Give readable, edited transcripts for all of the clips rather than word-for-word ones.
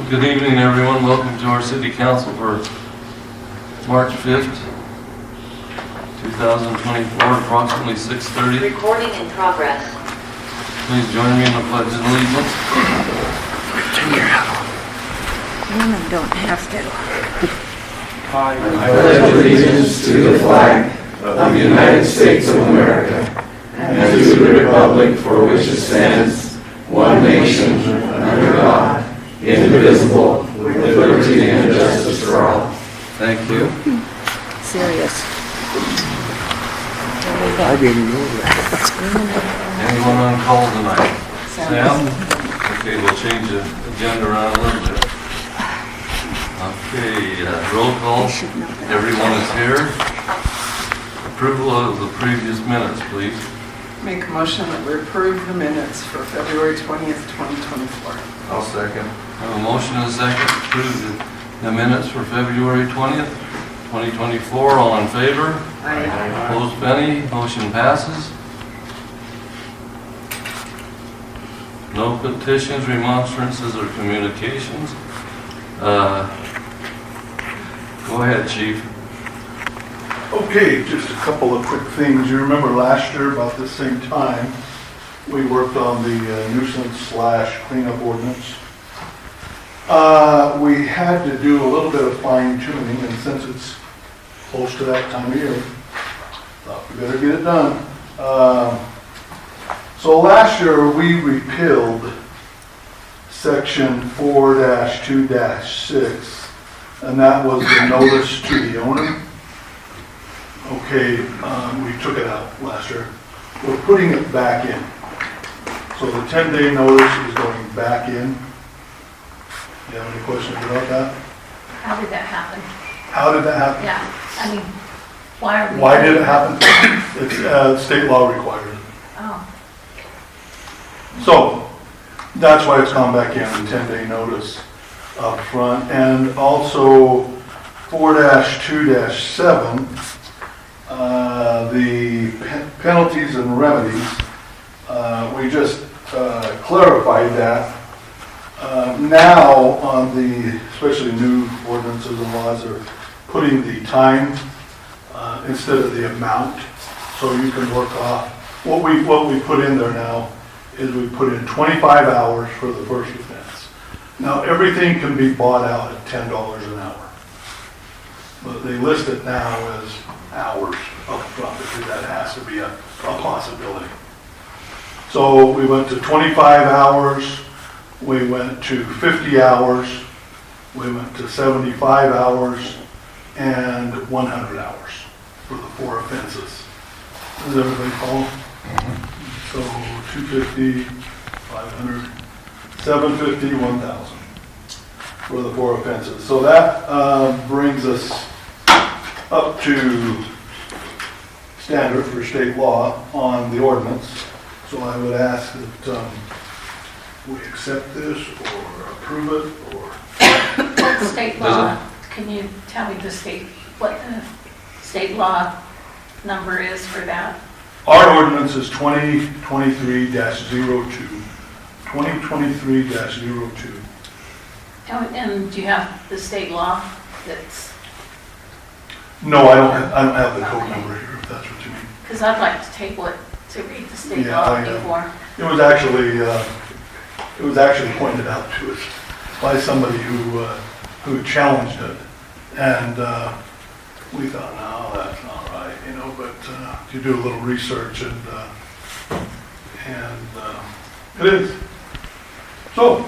Good evening, everyone. Welcome to our city council for March 5th, 2024, approximately 6:30. Recording in progress. Please join me in the pledge of allegiance. Women don't have to. I pledge allegiance to the flag of the United States of America and to the republic for which it stands, one nation, under God, indivisible, with liberty and justice for all. Thank you. Serious. I didn't know that. Anyone on call tonight? Sam? Okay, we'll change the agenda around a little bit. Okay, roll call. Everyone is here. Approval of the previous minutes, please. Make a motion that we approve the minutes for February 20th, 2024. I'll second. I have a motion and a second to approve the minutes for February 20th, 2024. All in favor? Aye. Opposed, if any? Motion passes. No petitions, remonstrances, or communications. Go ahead, Chief. Okay, just a couple of quick things. You remember last year about this same time, we worked on the nuisance/cleanup ordinance. We had to do a little bit of fine tuning, and since it's close to that time of year, thought we better get it done. So last year, we repealed section 4-2-6, and that was the notice to the owner. Okay, we took it out last year. We're putting it back in. So the 10-day notice is going back in. You have any questions about that? How did that happen? How did that happen? Yeah, I mean, why are we? Why did it happen? It's state law required it. Oh, So that's why it's gone back in, the 10-day notice up front. And also 4-2-7, the penalties and remedies, we just clarified that. Now on the, especially new ordinances and laws, are putting the time instead of the amount, so you can work off. What we put in there now is we put in 25 hours for the first offense. Now everything can be bought out at $10 an hour, but they list it now as hours up front because that has to be a possibility. So we went to 25 hours, we went to 50 hours, we went to 75 hours, and 100 hours for the 4 offenses. Does everybody follow? So 250, 500, 750, 1,000 for the 4 offenses. So that brings us up to standard for state law on the ordinance. So I would ask that we accept this or approve it, or... what's state law? Can you tell me what the state law number is for that? Our ordinance is 2023-02. 2023-02. And do you have the state law that's, No, I don't have the code number here, if that's what you mean. because I'd like to table it to read the state Yeah, law I know. before. It was actually pointed out to us by somebody who challenged it, and we thought, no, that's not right, but you do a little research, and it is. So,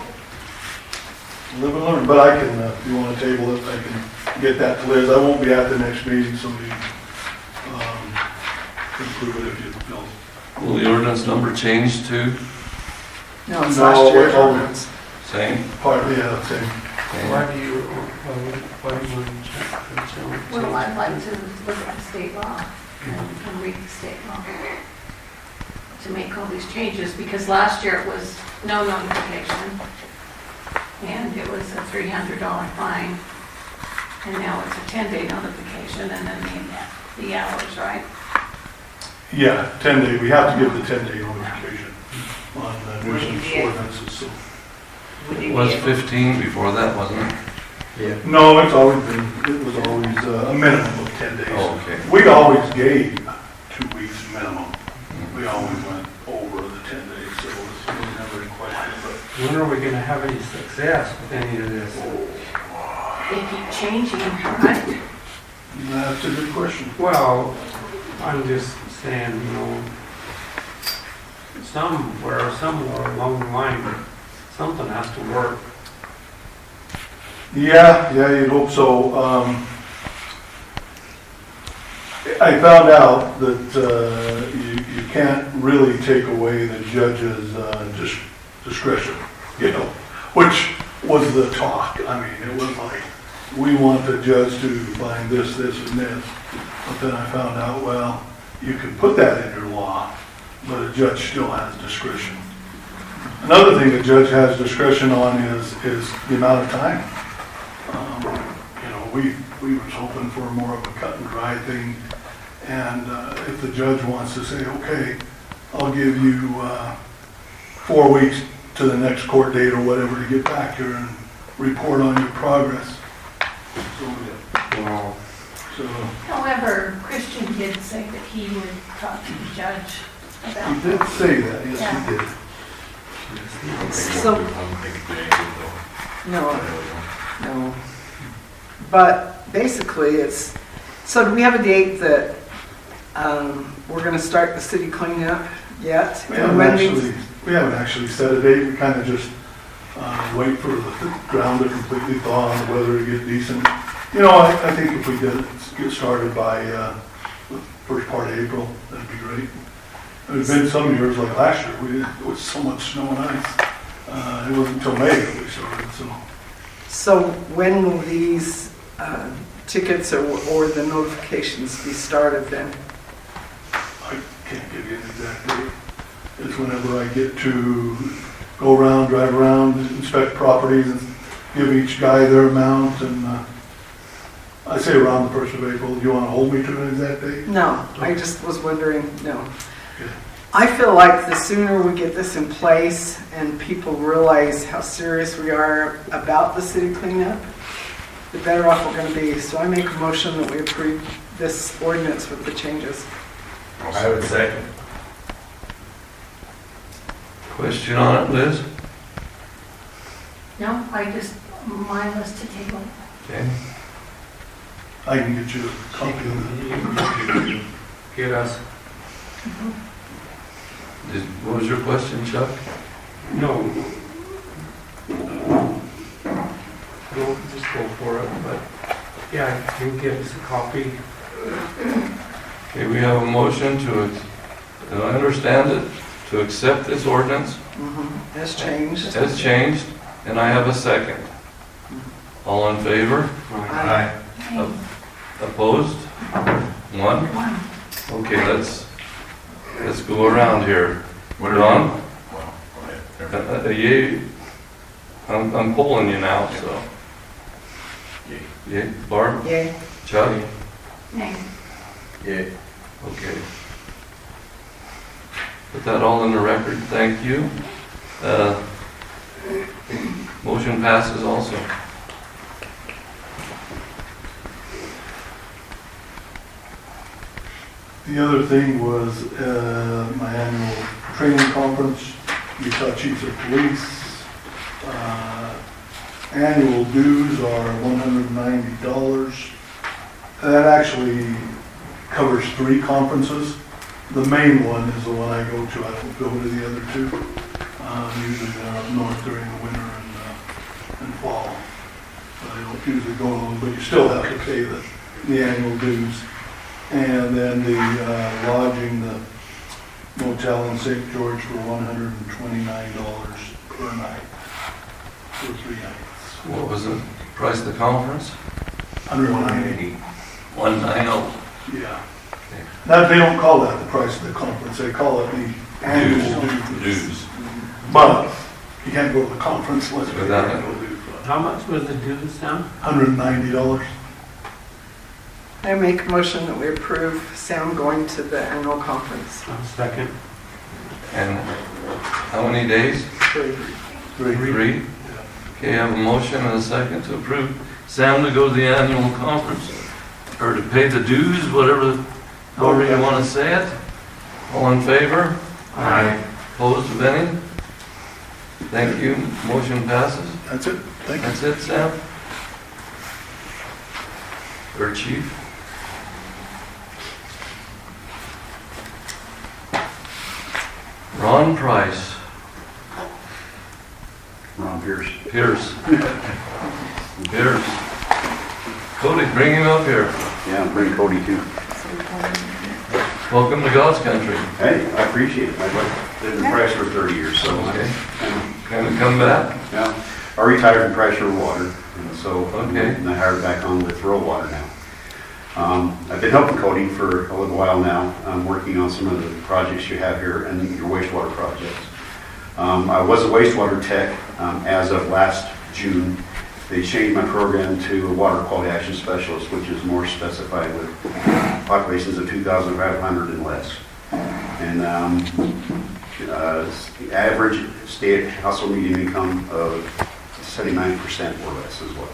live and learn, but I can, if you want to table it, I can get that to Liz. I won't be at the next meeting, so you can prove it if you don't. Will the ordinance number change to No, it's No, last year's we're- ordinance. same? Partly, yeah, same. Why do you want to check? Well, I'd like to look at the state law and read the state law to make all these changes, because last year it was no notification, and it was a $300 fine, and now it's a 10-day notification, and then the hours, right? Yeah, 10-day, we have to give the 10-day notification on the nuisance ordinances, so. It was 15 before that, wasn't it? No, it's always been, it was always a minimum of 10 days. Oh, okay. We always gave 2 weeks minimum. We always went over the 10 days, so it was never in question, but When are we gonna have any success with any of this? They keep changing, right? that's a good question. Well, I'm just saying, you know, somewhere along the line, something has to work. Yeah, you'd hope so. I found out that you can't really take away the judge's discretion, you know, which was the talk. I mean, it was like, we want the judge to find this, this, and this. But then I found out, well, you can put that in your law, but a judge still has discretion. Another thing the judge has discretion on is the amount of time. You know, we was hoping for more of a cut and dry thing. And if the judge wants to say, okay, I'll give you 4 weeks to the next court date or whatever to get back here and report on your progress. Well, So However, Christian did say that he would talk to the judge he about did that. say that, yes, he did. So, no. But basically, it's, so do we have a date that we're going to start the city cleanup yet? We And haven't when actually set a date. We kind of just wait for the ground to completely thaw and the weather to get decent. You know, I think if we get started by the first part of April, that'd be great. There's been some years like last year, it was so much snow and ice. It wasn't until May that we started, so. So when will these tickets or the notifications be started then? I can't give you an exact date. It's whenever I get to go around, drive around, inspect properties and give each guy their amount and I say around the 1st of April. Do you want to hold me to an exact date? No, I just was wondering, no. Okay. I feel like the sooner we get this in place and people realize how serious we are about the city cleanup, the better off we're going to be. So I make a motion that we approve this ordinance with the changes. I would second. Question on it, Liz? No, mine was to table. Okay. I can get you a copy of it. get us, What was your question, Chuck? no. Don't just go for it, but yeah, you can give us a copy. Okay, we have a motion and I understand it, to accept this ordinance Has changed. as changed, and I have a second. All in favor? Aye. Opposed? One? Okay, let's go around here. Don? Yay. I'm pulling you now, so. Yay. Barb? Yay. Chuck? Nay. Yeah. Okay. Put that all in the record, thank you. Motion passes also. The other thing was my annual training conference, Utah Chiefs of Police. Annual dues are $190. That actually covers 3 conferences. The main one is the one I go to. I don't go to the other 2. Usually they're up north during the winter and fall. But I don't usually go to them, but you still have to pay the annual dues. And then the lodging, the motel in St. George for $129 per night for 3 nights. What was the price of the conference? 190. 190. Yeah. Now, they don't call that the price of the conference, they call it the annual dues. Dues. But you can't go to the conference unless you pay the Without it. annual dues. How much was the dues now? $190. I make a motion that we approve Sam going to the annual conference. A second. And how many days? 3. 3. 3? Okay, I have a motion and a second to approve Sam to go to the annual conference, or to pay the dues, however you want to say it. All in favor? Aye. Opposed, if any? Thank you. Motion passes. That's it. Thank you. That's it, Sam? Or Chief? Ron Price. Ron Pierce. Pierce. Pierce. Cody, bring him up here. Yeah, bring Cody too. Welcome to God's country. Hey, I appreciate it. I've lived in Price for 30 years, so. Okay. and, Can we come back? Yeah, I retired from Price River Water, and so. Okay. And I hired back on with Rural Water now. I've been helping Cody for a little while now. I'm working on some of the projects you have here and your wastewater projects. I was a wastewater tech as of last June. They changed my program to a water quality action specialist, which is more specified with populations of 2,500 and less. And average state household median income of 79% or less as well.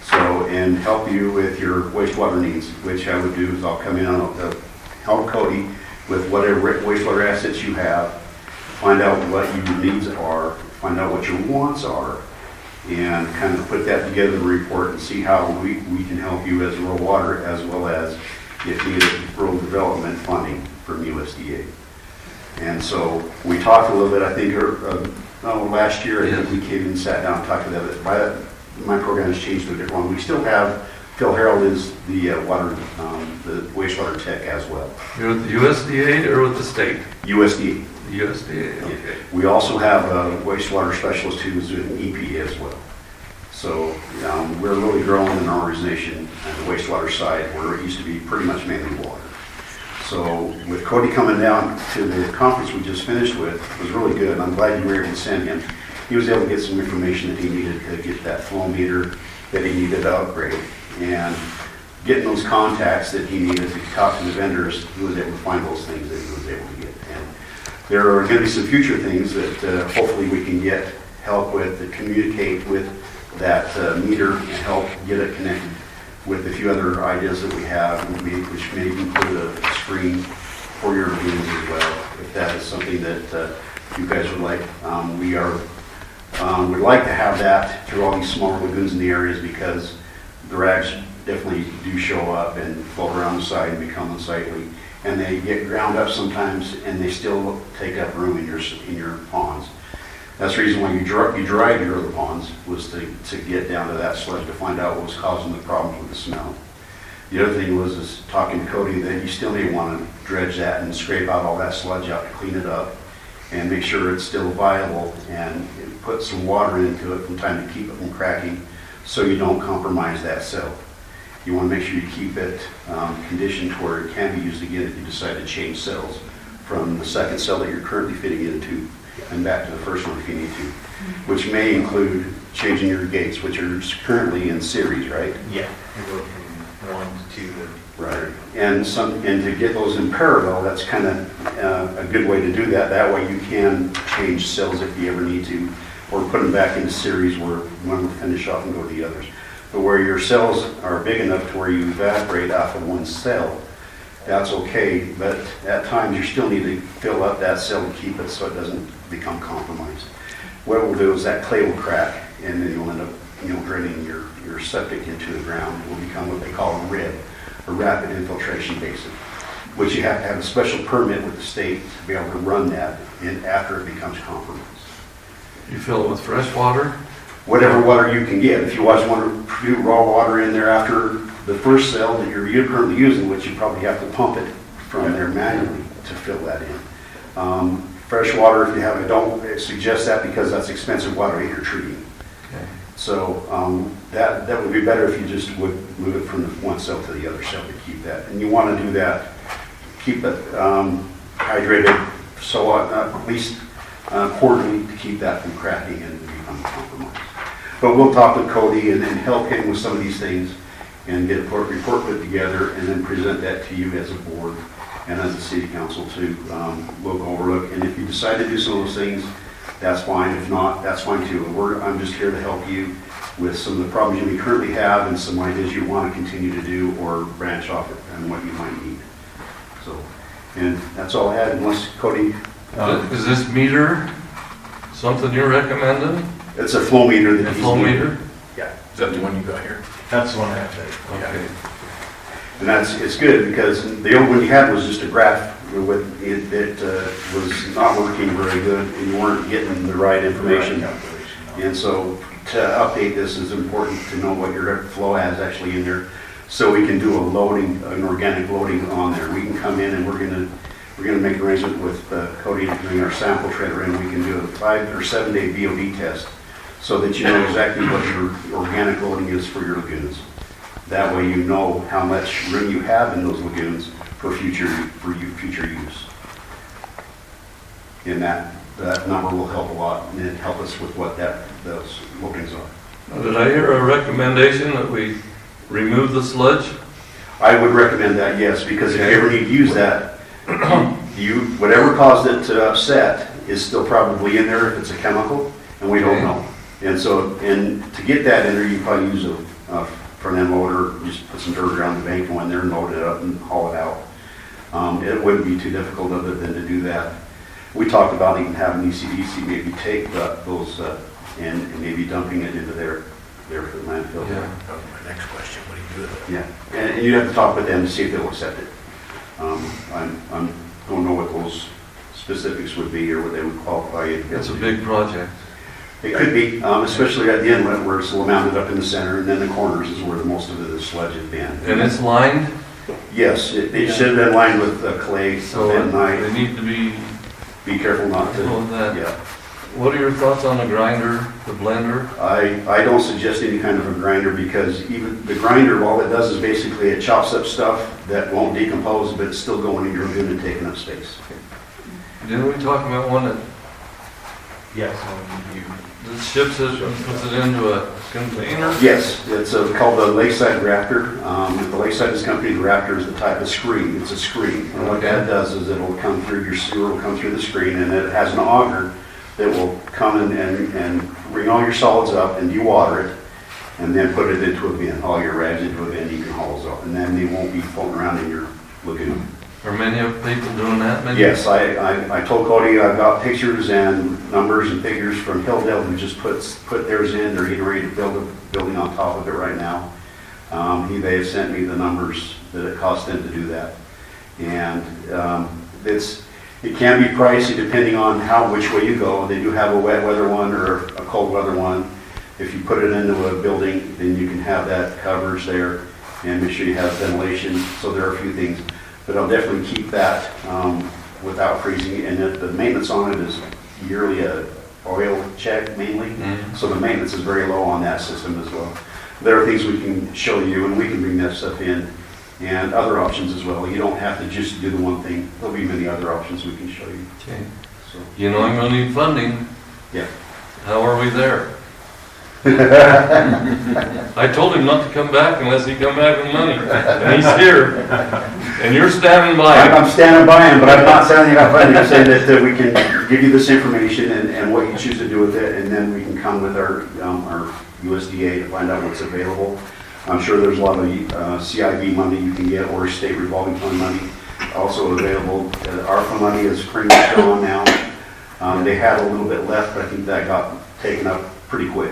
So, and help you with your wastewater needs, which I would do is I'll come in and I'll help Cody with whatever wastewater assets you have, find out what your needs are, find out what your wants are, and kind of put that together in a report and see how we can help you as rural water, as well as if needed rural development funding from USDA. And so we talked a little bit, I think, last year, I think we came and sat down and talked about it. By that, my program has changed to a different one. We still have, Phil Harold is the the wastewater tech as well. You're with the USDA or with the state? USDA. USDA, okay. We also have a wastewater specialist who's doing EPA as well. So we're really growing in our organization on the wastewater side, where it used to be pretty much mainly water. So with Cody coming down to the conference we just finished with, it was really good. I'm glad you were able to send him. He was able to get some information that he needed to get that flow meter that he needed to upgrade. And getting those contacts that he needed to talk to the vendors, he was able to find those things that he was able to get. And there are going to be some future things that hopefully we can get help with, that communicate with that meter and help get it connected with a few other ideas that we have, which may include a screen for your lagoons as well, if that is something that you guys would like. We'd like to have that through all these smaller lagoons in the areas, because the rags definitely do show up and float around the side and become unsightly. And they get ground up sometimes, and they still take up room in your ponds. That's the reason why you dried your other ponds, was to get down to that sludge to find out what was causing the problems with the smell. The other thing was talking to Cody that you still may want to dredge that and scrape out all that sludge out to clean it up and make sure it's still viable, and put some water into it from time to keep it from cracking, so you don't compromise that cell. You want to make sure you keep it conditioned to where it can be used again if you decide to change cells from the second cell that you're currently fitting into and back to the first one if you need to, which may include changing your gates, which are currently in series, right? Yeah, we go from 1 to 2. Right. And to get those in parallel, that's kind of a good way to do that. That way you can change cells if you ever need to, or put them back into series where one will finish off and go to the others. But where your cells are big enough to where you evaporate off of one cell, that's okay, but at times you still need to fill up that cell to keep it so it doesn't become compromised. What we'll do is that clay will crack, and then you'll end up draining your septic into the ground. It will become what they call a RIB, a rapid infiltration basin, which you have to have a special permit with the state to be able to run that after it becomes compromised. You fill it with fresh water? Whatever water you can get. If you want to put raw water in there after the first cell that you're currently using, which you probably have to pump it from there manually to fill that in. Fresh water, if you have it, don't suggest that, because that's expensive water that you're treating. Okay. So that would be better if you just would move it from one cell to the other cell to keep that. And you want to do that, keep it hydrated, so at least quarterly, to keep that from cracking and becoming compromised. But we'll talk with Cody and then help him with some of these things and get a report put together, and then present that to you as a board and as a city council to look over. And if you decide to do some of those things, that's fine. If not, that's fine too. I'm just here to help you with some of the problems you may currently have and some ideas you want to continue to do or branch off and what you might need. So, and that's all I had, unless Cody, Is this meter something you're recommending? it's a flow meter that A he's flow doing. meter? Is that the one you got here? That's the one I have there. Okay. And it's good because the old one you had was just a graph with it was not working very good and you weren't getting the right information. And so to update this is important to know what your flow has actually in there, so we can do a loading, an organic loading on there. We can come in and we're gonna make arrangement with Cody to bring our sample trailer in. We can do a 5 or 7 day VOD test so that you know exactly what your organic loading is for your lagoons. That way you know how much room you have in those lagoons for future use. And that number will help a lot, and it help us with what those loadings are. Now, did I hear a recommendation that we remove the sludge? I would recommend that, yes, because if you ever need to use that, whatever caused it to upset is still probably in there if it's a chemical, and we don't know. And so, and to get that in there, you probably use a front end loader, just put some dirt around the bank, go in there and load it up and haul it out. It wouldn't be too difficult other than to do that. We talked about even having ECDC maybe take those and maybe dumping it into their landfill. Yeah. That was my next question, what do you do with it? Yeah, and you have to talk with them to see if they'll accept it. I don't know what those specifics would be or what they would qualify it. It's a big project. It could be, especially at the inlet where it's mounted up in the center, and then the corners is where the most of the sludge has been. And it's lined, Yes, it should have been lined with clay so and they need to be, be careful not to. on that. Yeah, What are your thoughts on the grinder, the blender? I don't suggest any kind of a grinder because even the grinder, all it does is basically it chops up stuff that won't decompose, but it's still going in your lagoon and taking up space. Didn't we talk about one that Yes, ships it and puts it into a container? Yes, it's called the Lakeside Raptor. The Lakeside is company, the Raptor is the type of screen. It's a screen. And what that does is it'll come through, your sewer will come through the screen, and it has an auger that will come in and bring all your solids up and dewater it, and then put it into a bin, all your rags into a bin, you can haul those up, and then they won't be floating around in your lagoon. Are many of people doing that? Many? Yes, I told Cody I've got pictures and numbers and figures from Hilldale who just put theirs in. They're getting ready to build a building on top of it right now. They have sent me the numbers that it cost them to do that. And it can be pricey depending on which way you go. They do have a wet weather one or a cold weather one. If you put it into a building, then you can have that coverage there and make sure you have ventilation. So there are a few things. But I'll definitely keep that without freezing. And the maintenance on it is yearly oil check mainly. Mhm. So the maintenance is very low on that system as well. There are things we can show you, and we can bring that stuff in, and other options as well. You don't have to just do the one thing. There'll be many other options we can show you. Okay. So, You know I'm gonna need funding. yeah. How are we there? I told him not to come back unless he come back with money, and he's here, and you're standing by him. I'm standing by him, but I'm not saying that I'm saying that we can give you this information and what you choose to do with it, and then we can come with our USDA to find out what's available. I'm sure there's a lot of CIB money you can get, or state revolving fund money also available. ARPA money is pretty much gone now. They had a little bit left, but I think that got taken up pretty quick.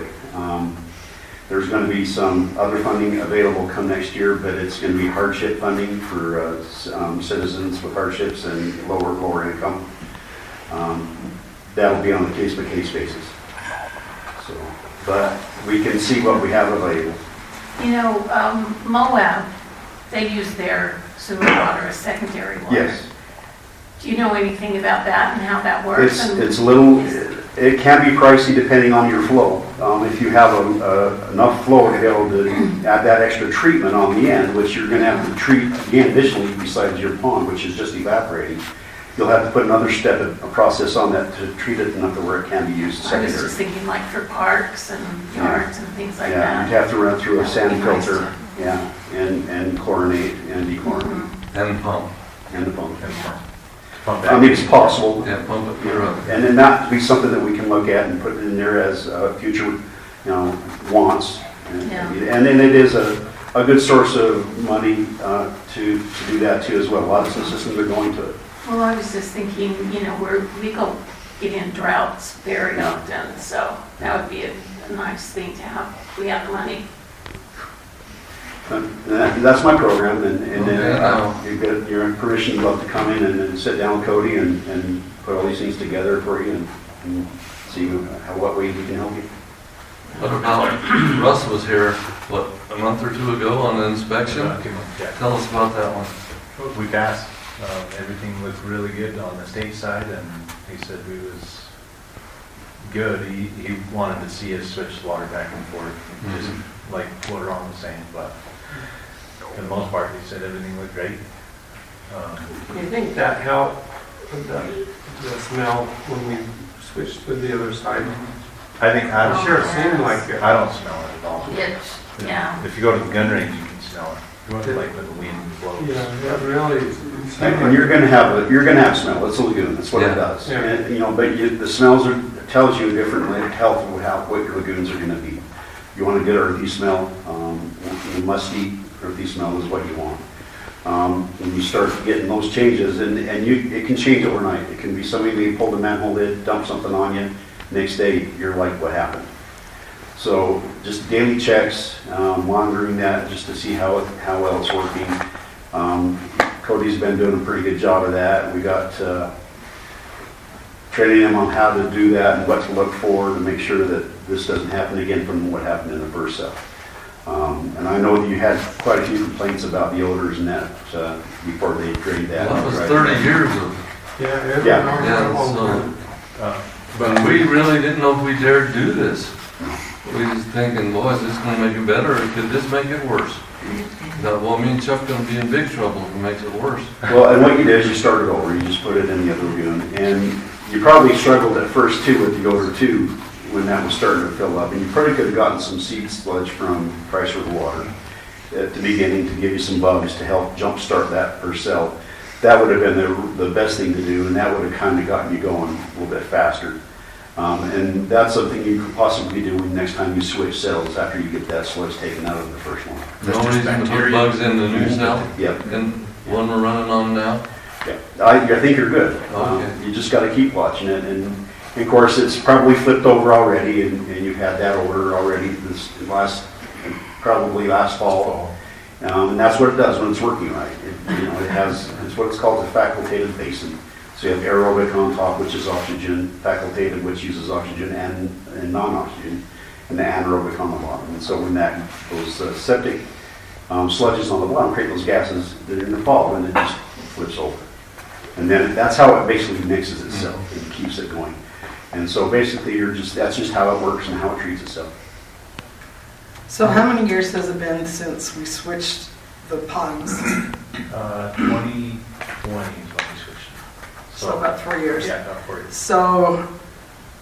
There's going to be some other funding available come next year, but it's going to be hardship funding for citizens with hardships and lower income. That'll be on a case-by-case basis. So, but we can see what we have available. You know, Moab, they use their sewer water as secondary water. Yes. Do you know anything about that and how that works? It's a little, it can be pricey depending on your flow. If you have enough flow to be able to add that extra treatment on the end, which you're going to have to treat again additionally besides your pond, which is just evaporating, you'll have to put another step, a process on that to treat it enough to where it can be used I was secondary. just thinking like for parks and yards and things like Yeah, that. you'd have to run through a sand That would be nice filter, yeah, and chlorinate and dechlorinate And pump. and the pump. I mean, it's possible. Yeah, pump it, you're up. And then that be something that we can look at and put in there as future, wants. And then it is a good source of money to do that too as well. A lot of systems are going to it. Well, I was just thinking, we go get in droughts very often, so that would be a nice thing to have. We have the money. That's my program, and Okay, now. you've got your permission to love to come in and sit down with Cody and put all these things together for you and see what way we can help you. What about, Russ was here, a month or two ago on an inspection? Tell us about that one. We passed, everything looked really good on the state side, and he said we was good. He wanted to see us switch the water back and forth, just like what Ron was saying, but for the most part, he said everything looked great. You think that helped with the smell when we switched to the other side? I think, I'm sure it seemed like it. I don't smell it at all. Yeah. If you go to the gun range, you can smell it. Like when the wind blows. Yeah, that really. And you're going to have smell. It's a lagoon. That's what Yeah. it does. Yeah. And, but the smells tells you a different health of what your lagoons are going to be. You want to get earthy smell. Musty earthy smell is what you want. When you start getting those changes, and it can change overnight. It can be somebody pulled the manhole lid, dumped something on you. Next day, you're like, what happened? So just daily checks, monitoring that just to see how well it's working. Cody's been doing a pretty good job of that. We got training him on how to do that and what to look for to make sure that this doesn't happen again from what happened in the first cell. And I know that you had quite a few complaints about the odors and that before they drained that. Well, that was 30 years of, Yeah. so, but we really didn't know if we dared do this. We was thinking, boy, is this gonna make it better, or could this make it worse? Well, me and Chuck gonna be in big trouble if it makes it worse. Well, and what you did is you started over. You just put it in the other lagoon. And you probably struggled at first too with the odor too when that was starting to fill up. And you probably could have gotten some seed sludge from Price River Water at the beginning to give you some bugs to help jumpstart that first cell. That would have been the best thing to do, and that would have kind of gotten you going a little bit faster. And that's something you could possibly do next time you switch cells after you get that sludge taken out of the first one. No reason to put bugs in the new cell? Yep. And one we're running on now? Yeah, I think you're good. Okay. You just got to keep watching it, and of course it's probably flipped over already, and you've had that odor already this probably last fall, and that's what it does when it's working right. It's what it's called a facultative basin. So you have aerobic on top, which is oxygen, facultative, which uses oxygen and non-oxygen, and the anaerobic on the bottom. And so when those septic sludges on the bottom create those gases that are in the fall, and it just flips over. And then that's how it basically mixes itself and keeps it going. And so basically that's just how it works and how it treats itself. So how many years has it been since we switched the ponds? 2020 is when we switched. So about 3 years. Yeah, about 4 years. So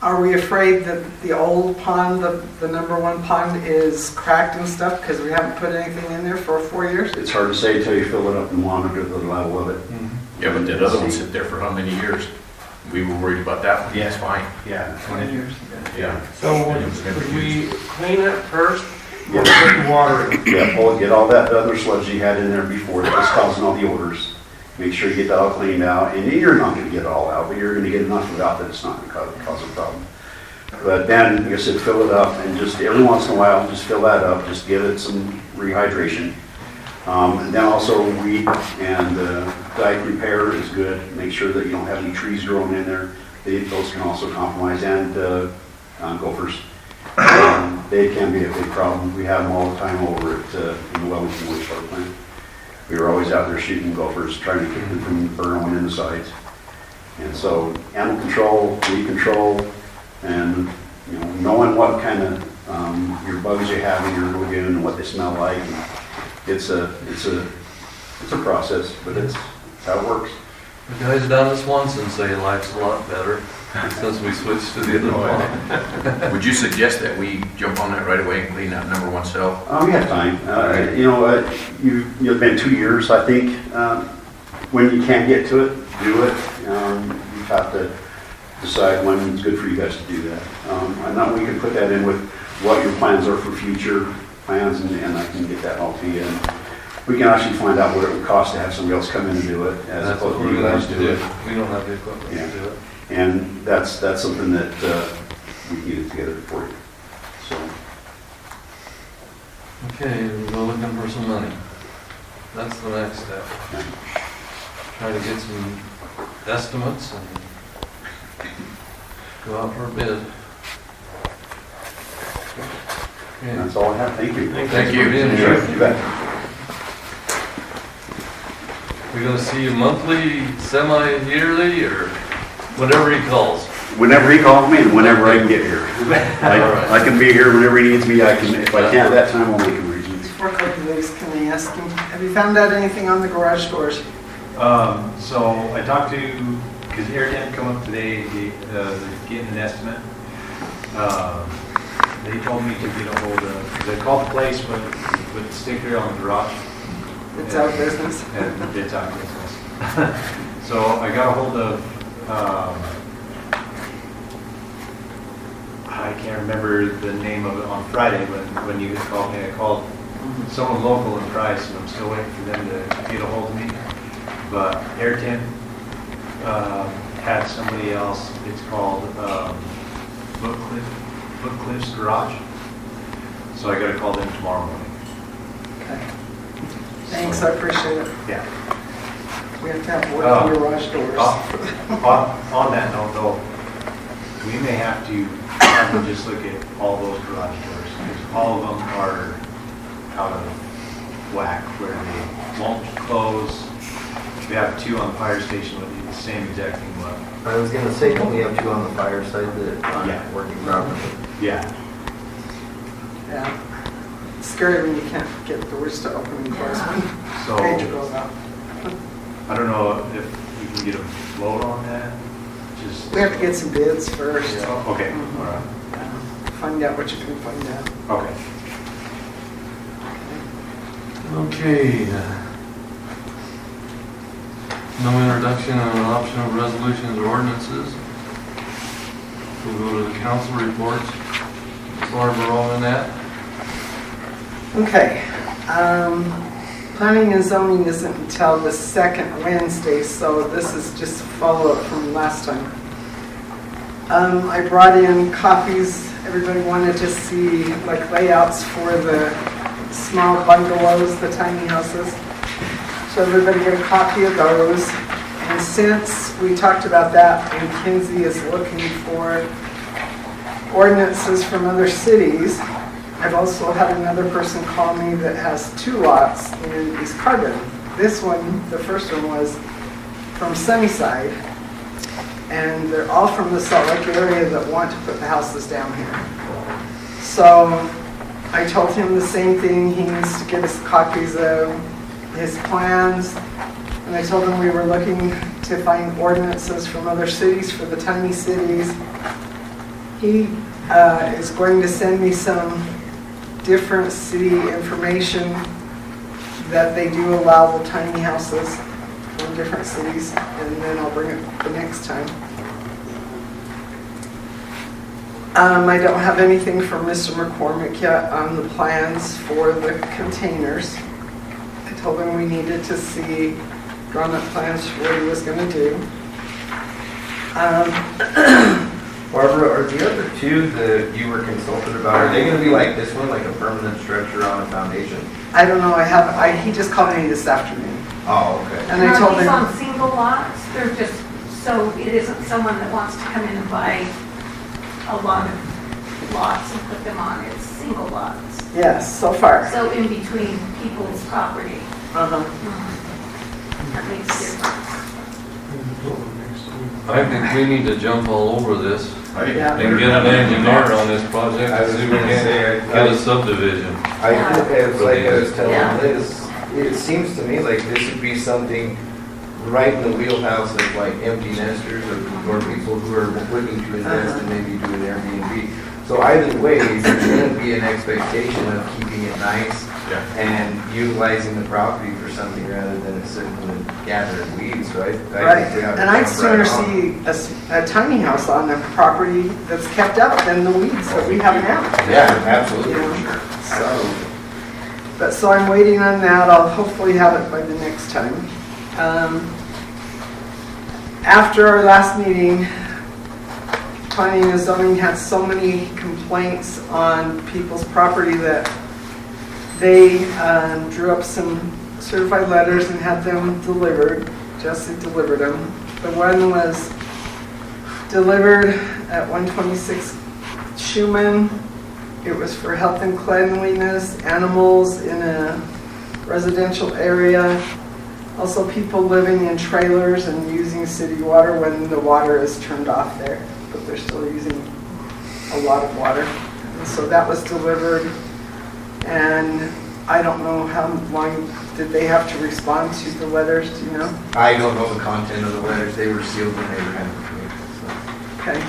are we afraid that the old pond, the number one pond, is cracked and stuff because we haven't put anything in there for 4 years? It's hard to say until you fill it up and monitor the level of it. Yeah, but that other one sit there for how many years? We were worried about that one. Yeah, it's fine. Yeah. 20 years. Yeah. So would we clean it first or put water in? Yeah, get all that other sludge you had in there before that was causing all the odors. Make sure you get that all cleaned out. And you're not going to get it all out, but you're going to get enough of it out that it's not going to cause a problem. But then, like I said, fill it up, and just every once in a while, just fill that up. Just give it some rehydration. And then also weed and dike repair is good. Make sure that you don't have any trees growing in there. Those can also compromise, and gophers. They can be a big problem. We have them all the time over at in the Wellington wastewater plant. We were always out there shooting gophers, trying to keep them from burrowing in the sides. And so animal control, weed control, and knowing what kind of your bugs you have in your lagoon and what they smell like. And it's a process, but it's how it works. The guys down at Swanson say life's a lot better since we switched to the other one. Would you suggest that we jump on that right away and clean that number one cell? We have time. You've been 2 years, I think. When you can get to it, do it. You have to decide when it's good for you guys to do that. And then we can put that in with what your plans are for future plans, and I can get that all to you. And we can actually find out what it would cost to have somebody else come in and do it, as That's what opposed to we're you gonna guys have to do do. it. We don't have the equipment Yeah. to do it. And that's something that we can get together for you. So, Okay, we're looking for some money. That's the next step. Try to get some estimates and go out for a bid. Okay. that's all I have. Thank you. Thank you for being here. You bet. We're gonna see you monthly, semi-yearly, or whatever he calls. Whenever he calls me and whenever I can get here. right. I can be here whenever he needs me. I can, if I can't at that time, I'll make arrangements. Before Cody leaves, can I ask him, have you found out anything on the garage doors? So I talked to, because Air Temp come up today, they're getting an estimate. They told me to get a hold of, they called the place with the sticker on the garage. It's out of business. And it's out of business. So I got a hold of, I can't remember the name of it on Friday when you called me. I called someone local in Price, and I'm still waiting for them to get a hold of me. But Airtemp had somebody else. It's called Footcliff's Garage. So I got to call them tomorrow morning. Okay. Thanks, I appreciate it. Yeah. We have to have wood garage doors. On that note, though, we may have to have them just look at all those garage doors, because all of them are out of whack, where they won't close. We have two on the fire station with the same exact thing. I was gonna say, don't we have two on the fire side that aren't working properly? Yeah. Yeah. It's scary when you can't get doors to open and close when So pager goes out. I don't know if we can get a float on that. Just We have to get some bids first. Yeah. Okay. Mhm. All right. Find out what you can find out. Okay. Okay. No introduction and adoption of resolutions or ordinances. We'll go to the council reports. Barbara, all in that? Okay. Planning and zoning isn't until the second Wednesday, so this is just a follow-up from last time. I brought in copies. Everybody wanted to see like layouts for the small bungalows, the tiny houses. So everybody get a copy of those. And since we talked about that, and Kinsey is looking for ordinances from other cities, I've also had another person call me that has 2 lots in East Carbon. This one, the first one, was from Sunnyside, and they're all from the Salt Lake area that want to put the houses down here. So I told him the same thing. He needs to get us copies of his plans, and I told him we were looking to find ordinances from other cities for the tiny cities. He is going to send me some different city information that they do allow the tiny houses in different cities, and then I'll bring it the next time. I don't have anything from Mr. McCormick yet on the plans for the containers. I told him we needed to see drawn-up plans for what he was going to do. Barbara, are the other two that you were consulted about, are they gonna be like this one, like a permanent structure on a foundation? I don't know, he just called me this afternoon. Oh, okay. And I told These him, on single lots, they're just, so it isn't someone that wants to come in and buy a lot of lots and put them on, it's single lots. yes, so far. So in between people's property. Uh-huh. That makes a difference. I think we need to jump all over this Yeah. and get an engineer on this project I and was see if we gonna can say, get a subdivision. it's like I was telling Yeah. Liz, it seems to me like this would be something right in the wheelhouse of like empty nesters or people who are looking to invest and maybe do an Airbnb. So either way, there shouldn't be an expectation of keeping it nice Yeah. and utilizing the property for something rather than sitting and gathering weeds, right? Right, and I'd sooner see a tiny house on a property that's kept up than the weeds that we have now. Yeah, absolutely, Yeah. for sure. So I'm waiting on that. I'll hopefully have it by the next time. After our last meeting, planning and zoning had so many complaints on people's property that they drew up some certified letters and had them delivered. Jesse delivered them. The one was delivered at 126 Schumann. It was for health and cleanliness, animals in a residential area, also people living in trailers and using city water when the water is turned off there, but they're still using a lot of water. And so that was delivered, and I don't know how long did they have to respond to the letters, do you know? I don't know the content of the letters. They were sealed when they were handed to me. Okay.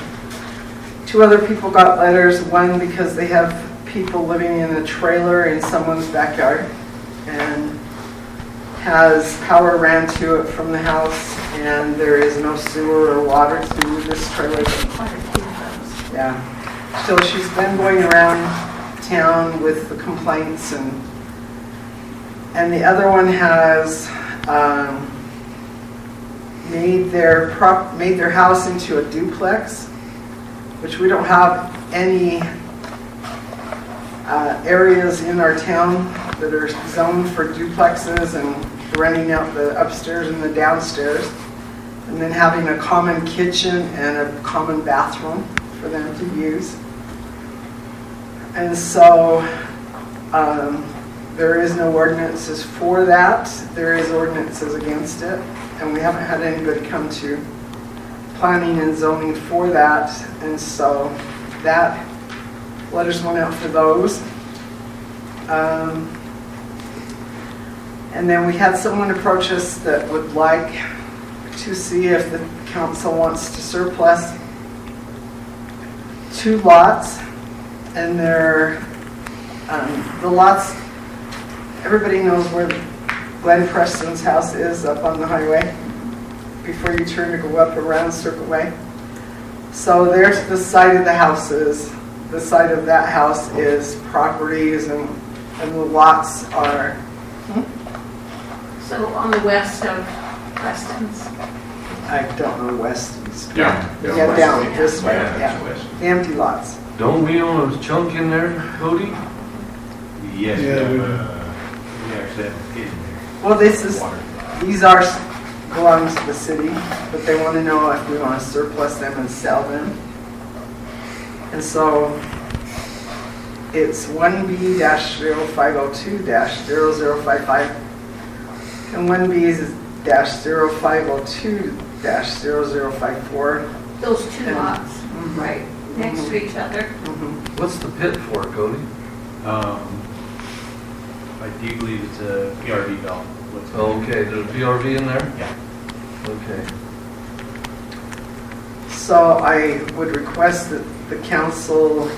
2 other people got letters, one because they have people living in a trailer in someone's backyard and has power ran to it from the house and there is no sewer or water to this trailer. Quite a few of those. Yeah. So she's been going around town with the complaints and the other one has made their house into a duplex, which we don't have any areas in our town that are zoned for duplexes and renting out the upstairs and the downstairs, and then having a common kitchen and a common bathroom for them to use. And so there is no ordinances for that. There is ordinances against it, and we haven't had anybody come to planning and zoning for that, and so that letters went out for those. And then we had someone approach us that would like to see if the council wants to surplus 2 lots, and they're the lots. Everybody knows where Glenn Preston's house is up on the highway before you turn to go up around Circle Way. So there's the side of the houses. The side of that house is properties and the lots are. So on the west of Preston's. I don't know west and east. Yeah. Yeah, down this way, Yeah, yeah. west. The empty lots. Don't we own a chunk in there, Cody? Yes, Yeah, we actually have a pit in there. Well, these are belongs to the city, but they want to know if we want to surplus them and sell them. And so it's 1B-0502-0055 and 1B-0502-0054. Those 2 And- lots, right, next to each other. What's the pit for, Cody? I do believe it's a PRV valve. Okay, there's a PRV in there? Yeah. Okay. So I would request that the council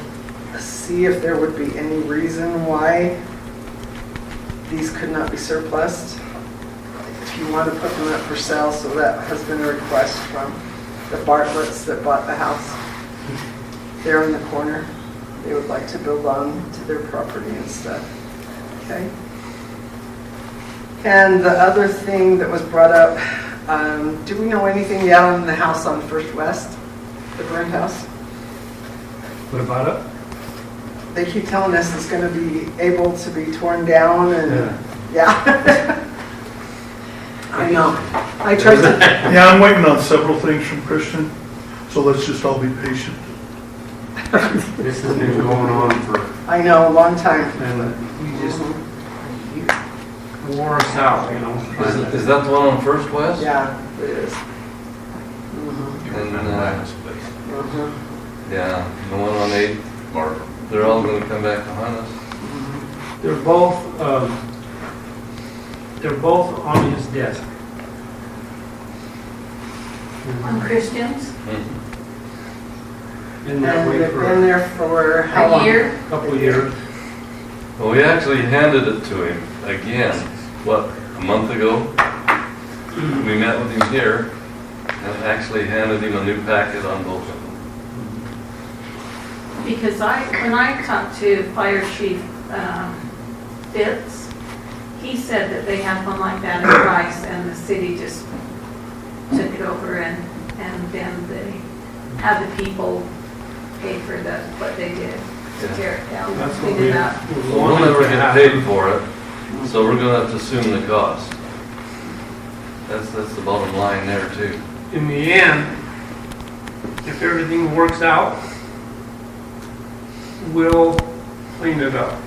see if there would be any reason why these could not be surplused. If you want to put them up for sale, so that has been a request from the Bartletts that bought the house. They're in the corner. They would like to build on to their property and stuff. Okay? And the other thing that was brought up, do we know anything yet on the house on First West, the burnt house? What about it? They keep telling us it's going to be able to be torn down and, yeah. I know. I tried to, Yeah, I'm waiting on several things from Christian, so let's just all be patient. This has been going on for, I know, a long time. and we just wore us out, you know. Is that the one on First West? Yeah, it is. And, Mhm. yeah, the one on 8th, they're all gonna come back to hunt us. They're both on his desk. On Christian's. Been that And way they've for been there for how A long? year, couple of years. Well, we actually handed it to him again, what, a month ago? We met with him here and actually handed him a new packet on both of them. because when I talked to Fire Chief Fitz, he said that they had one like that in Rice and the city just took it over and then they had the people pay for what they did to tear it down, That's what clean we it up. We'll never get paid for it, so we're gonna have to assume the cost. That's the bottom line there too. In the end, if everything works out, we'll clean it up.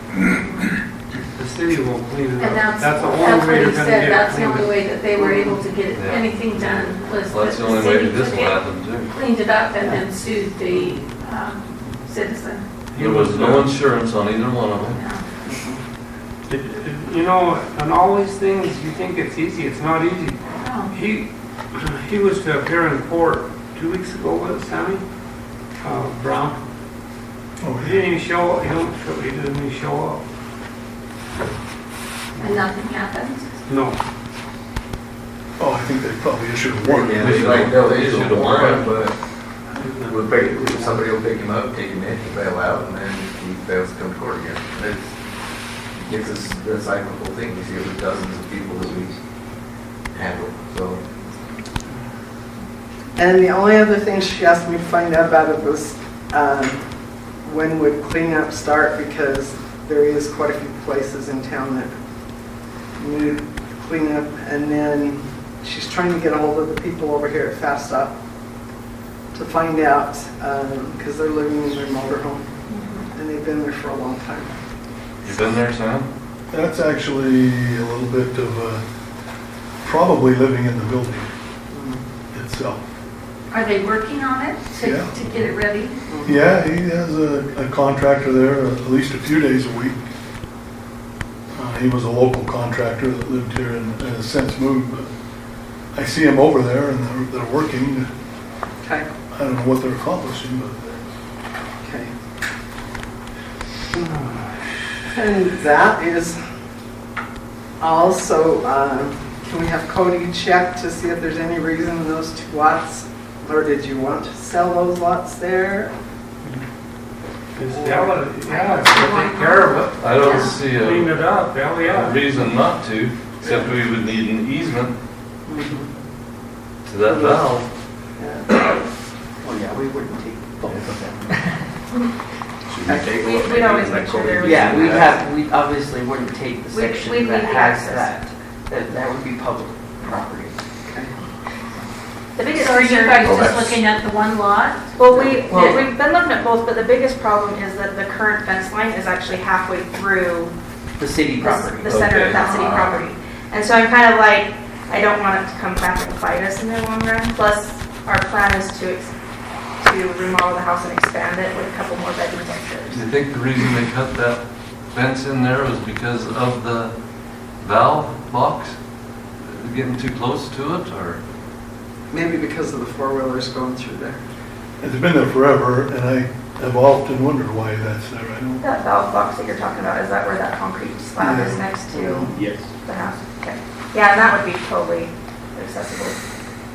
The city will clean it up. And that's the what only way he they're gonna said, get it that's the cleaned only up. way that they were able to get Yeah. anything done was Well, that that's the the only way city this took will it, happen too. cleaned it up and then sued the citizen. There was no insurance on either one of them. You know, and all these things, you think it's easy, it's not easy. Oh, He was to appear in court 2 weeks ago, was it, Sammy? Brown. Oh, He didn't even show, he didn't even show up. and nothing happened. No. Oh, I think they probably issued a warrant. Yeah, they issued issued a a warrant. warrant, but somebody will pick him up, take him in, he'll bail out, and then he fails to come to court again. It's a cyclical thing. We see it with dozens of people that we handle, so. And the only other thing she asked me to find out about it was when would cleanup start, because there is quite a few places in town that need cleanup. And then she's trying to get a hold of the people over here at Fast Stop to find out, because they're living in their motorhome and they've been there for a long time. You been there, Sam? That's actually a little bit of probably living in the building itself. Are they working on it Yeah. to get it ready? Yeah, he has a contractor there at least a few days a week. He was a local contractor that lived here and has since moved, but I see him over there and they're working. Okay. I don't know what they're accomplishing, but Okay. And that is also, can we have Cody check to see if there's any reason those 2 lots, or did you want to sell those lots there? Yeah, take care of it, I don't Yeah. see clean a it up, hell yeah. reason not to, except we would need an easement to that valve. Oh, yeah, we wouldn't take both of them. We'd always make sure there was- Yeah, we obviously wouldn't take the We'd section leave that the has access. that would be public property. The biggest So are you concern, guys just looking at the one lot? well, we've been looking at both, but the biggest problem is that the current fence line is actually halfway through The city property. the center of that city property. And so I'm kind of like, I don't want it to come back and bite us in the long run. Plus, our plan is to remodel the house and expand it with a couple more bedrooms upstairs. Do you think the reason they cut that fence in there was because of the valve box? Getting too close to it, or? Maybe because of the 4-wheelers going through there. it's been there forever and I have often wondered why that's there. I don't. That valve box that you're talking about, is that where that concrete slab is next to Yes. the house? Okay. Yeah, and that would be totally accessible.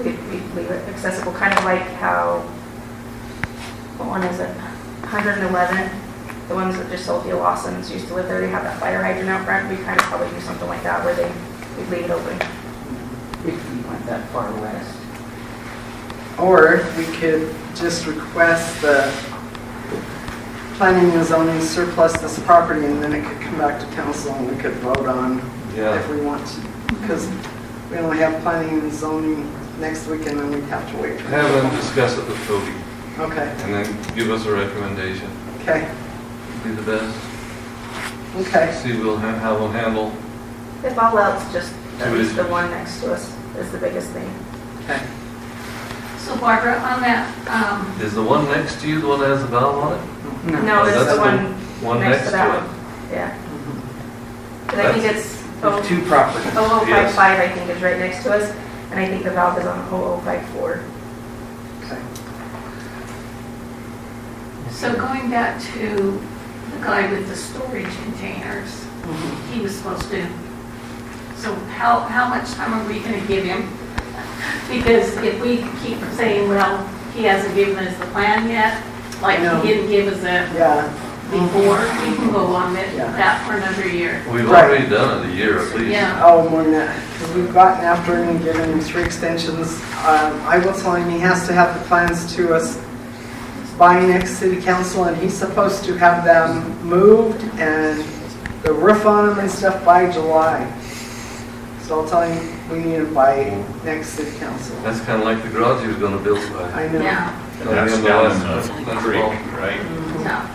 We'd leave it accessible, kind of like how, what one is it? 111, the ones that just sold the Lawsons used to live there, they have that fire hydrant out front. We'd kind of probably do something like that where we'd leave it open. If we went that far west. Or we could just request the planning and zoning surplus this property, and then it could come back to council and we could vote on Yeah. if we want to. Because we only have planning and zoning next week, and then we'd have to wait. for Have them discuss it with Cody, Okay, and then give us a recommendation. okay, Be the best. okay. See how we'll handle. If all else, just at Two least the issues. one next to us is the biggest thing. Okay. So Barbara, on that, Is the one next to you the one that has the valve on it? No, it's That's the one one next to that it. one. Yeah. And I think it's There's 2 properties. 0055, I think, is right next to us, and I think the valve is on 0054. Okay. So going back to the guy with the storage containers, he was supposed to, so how much time are we gonna give him? Because if we keep saying, well, he hasn't given us the plan yet, like No. he didn't give us a Yeah, before, we can go on Yeah. that for another year. We've Right. already done it a year at least. Yeah, oh, more than that, because we've gotten after him and given him 3 extensions. I will tell him he has to have the plans to us by next city council, and he's supposed to have them moved and the roof on them and stuff by July. So I'll tell him we need it by next city council. That's kind of like the garage he was gonna build by. I know. yeah, That's down in the creek, right? yeah.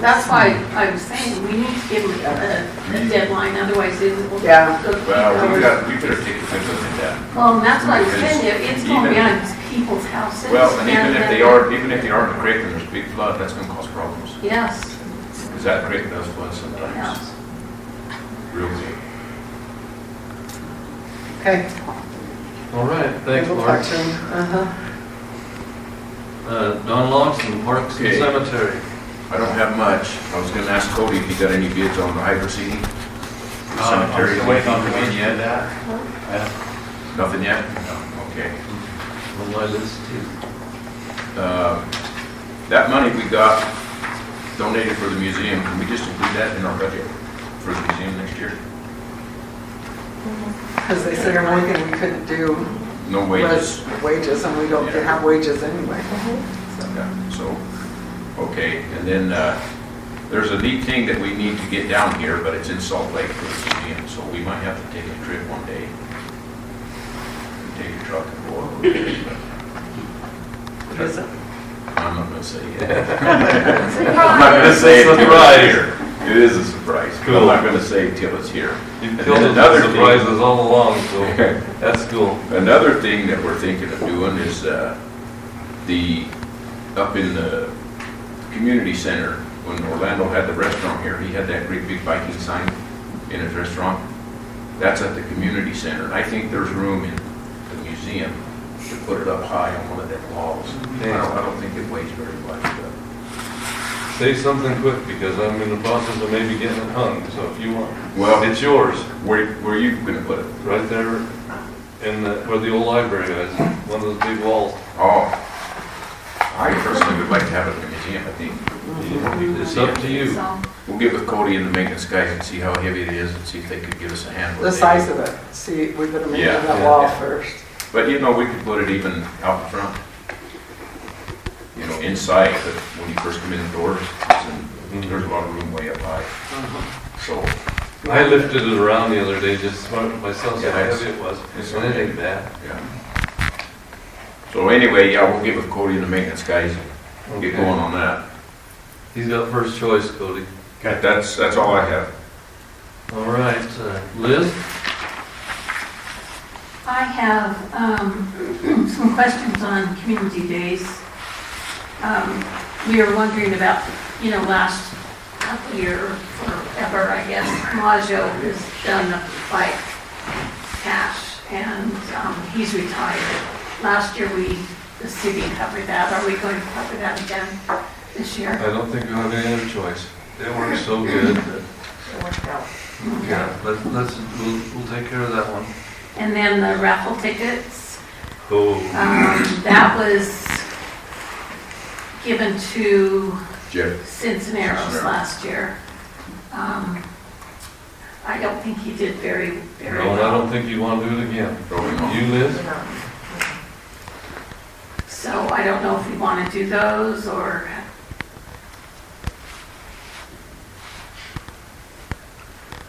That's why I was saying, we need to give him a deadline, otherwise it will. Yeah. We better take offense at that. Well, that's what I was saying, it's going beyond people's houses. Well, and even if then- they are in the creek and there's a big flood, that's gonna cause problems. Yes, Because that creek does flood sometimes. yes. Real big. Okay. All right, thanks, We'll Mark. talk to him. Uh-huh. Don Longson, Parks and Okay. Cemetery. I don't have much. I was gonna ask Cody if he got any bids on the hydro seeding. The I'm cemetery. still waiting on the wind yet, that. Nothing yet? No, okay. On my list too. That money we got donated for the museum, can we just include that in our budget for the museum next year? Because they said the only thing we couldn't do No wages. was wages, and we don't have wages anyway. Yeah, so, okay, and then, there's a neat thing that we need to get down here, but it's in Salt Lake for the museum, so we might have to take a trip one day. Take a truck and go over there. What is it? I'm not gonna say it. I'm not gonna say it till it's here. It is a surprise. Cool. I'm not gonna say it till it's here. You've And killed then us another with thing- surprises all along, so that's cool. Another thing that we're thinking of doing is, up in the community center, when Orlando had the restaurant here, he had that great big Viking sign in his restaurant. That's at the community center, and I think there's room in the museum to put it up high on one of them walls. I don't think it weighs very much, but Say something quick, because I'm in the process of maybe getting it hung, so if you want, well, it's yours, where are you gonna put it? right there in the, where the old library is, one of those big walls. Oh, I personally would like to have it in the museum, I think. It's up to you. So, We'll get with Cody and the maintenance guys and see how heavy it is and see if they could give us a hand. The size of it. See, we better measure Yeah, that yeah, wall yeah. first. But you know, we could put it even out in front. You know, inside, but when you first come in the doors, there's a lot of room way up high. So, I lifted it around the other day, just myself, so Yeah, how it's- heavy it was, it's and it okay. ain't bad. yeah. So anyway, yeah, we'll get with Cody and the maintenance guys and get Okay. going on that. He's got first choice, Cody. That's all I have. All right, Liz? I have some questions on community days. We were wondering about, last couple year, forever, I guess, Maggio has done the bike cash, and he's retired. Last year, the city covered that. Are we going to cover that again this year? I don't think you have any other choice. It works so good that, yeah, we'll take care of that one. And then the raffle tickets, Oh, that was given to Jeff? Cincenaros last year. I don't think he did very no, and I well. don't think you want to do it again. Throwing on. You, Liz? So I don't know if we want to do those or,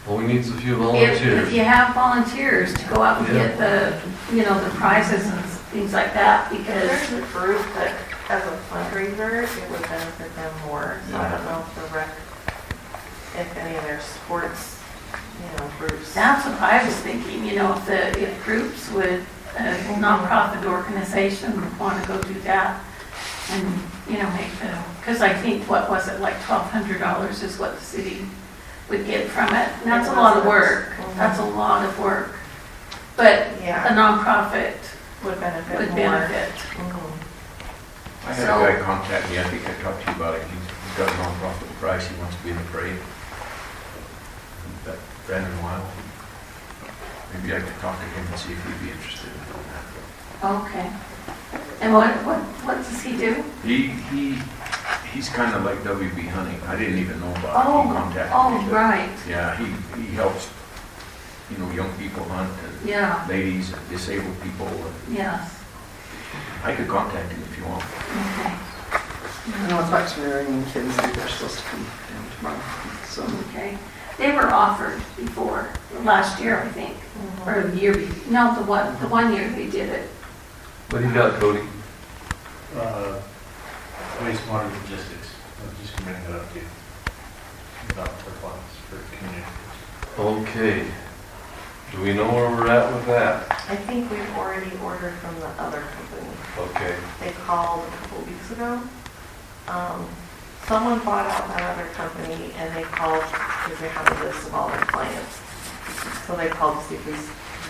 Well, we need a few if volunteers. you have volunteers to go out and Yeah. get the prizes and things like that, because, There's a group that, as a fundraiser, it would benefit them more. So I don't know if any of their sports, groups. that's what I was thinking, if groups would, a nonprofit organization would want to go do that and, make because I think, what was it, like $1,200 is what the city would get from it. And that's a lot of work. That's a lot of work. But a Yeah, nonprofit would benefit would more. benefit. Mhm. I had a guy contact me, I think I talked to you about it, he's got a non-profit price, he wants to be in the parade. That Brandon Wild. Maybe I could talk to him and see if he'd be interested in that. Okay. And what does he do? He's kind of like WB Hunting, I didn't even know about it, he contacted me. Oh, right. Yeah, he helps, you know, young people hunt and Yeah, ladies and disabled people. And yes, I could contact him if you want. okay, I know I talked to Mary and Kinsey, they're supposed to come down tomorrow, so. okay. They were offered before, last year, I think, or the year, no, the one year they did it. What do you got, Cody? Wastewater logistics, I'm just gonna bring that up to you. About our plans for community. Okay. Do we know where we're at with that? I think we've already ordered from the other company. Okay. They called a couple weeks ago. Someone bought out another company and they called because they have a list of all their clients. So they called to see if we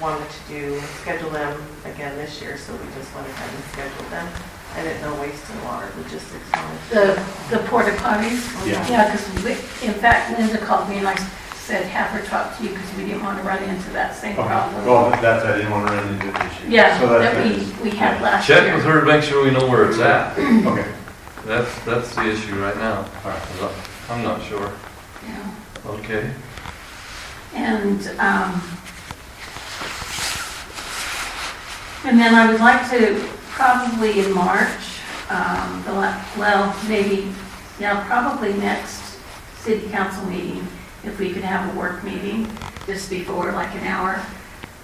wanted to schedule them again this year, so we just went ahead and scheduled them. I didn't know Waste and Water Logistics wanted. The porta potties? Yeah. Yeah, because in fact, Linda called me and I said, have her talk to you because we didn't want to run into that same problem. Well, that's, I didn't want to run into the issue. Yeah, So that that's we had last year. Check with her to make sure we know where it's at. Okay. That's the issue right now. All right. I'm not sure. Yeah. Okay. And then I would like to, probably in March, probably next city council meeting, if we could have a work meeting just before, like an hour,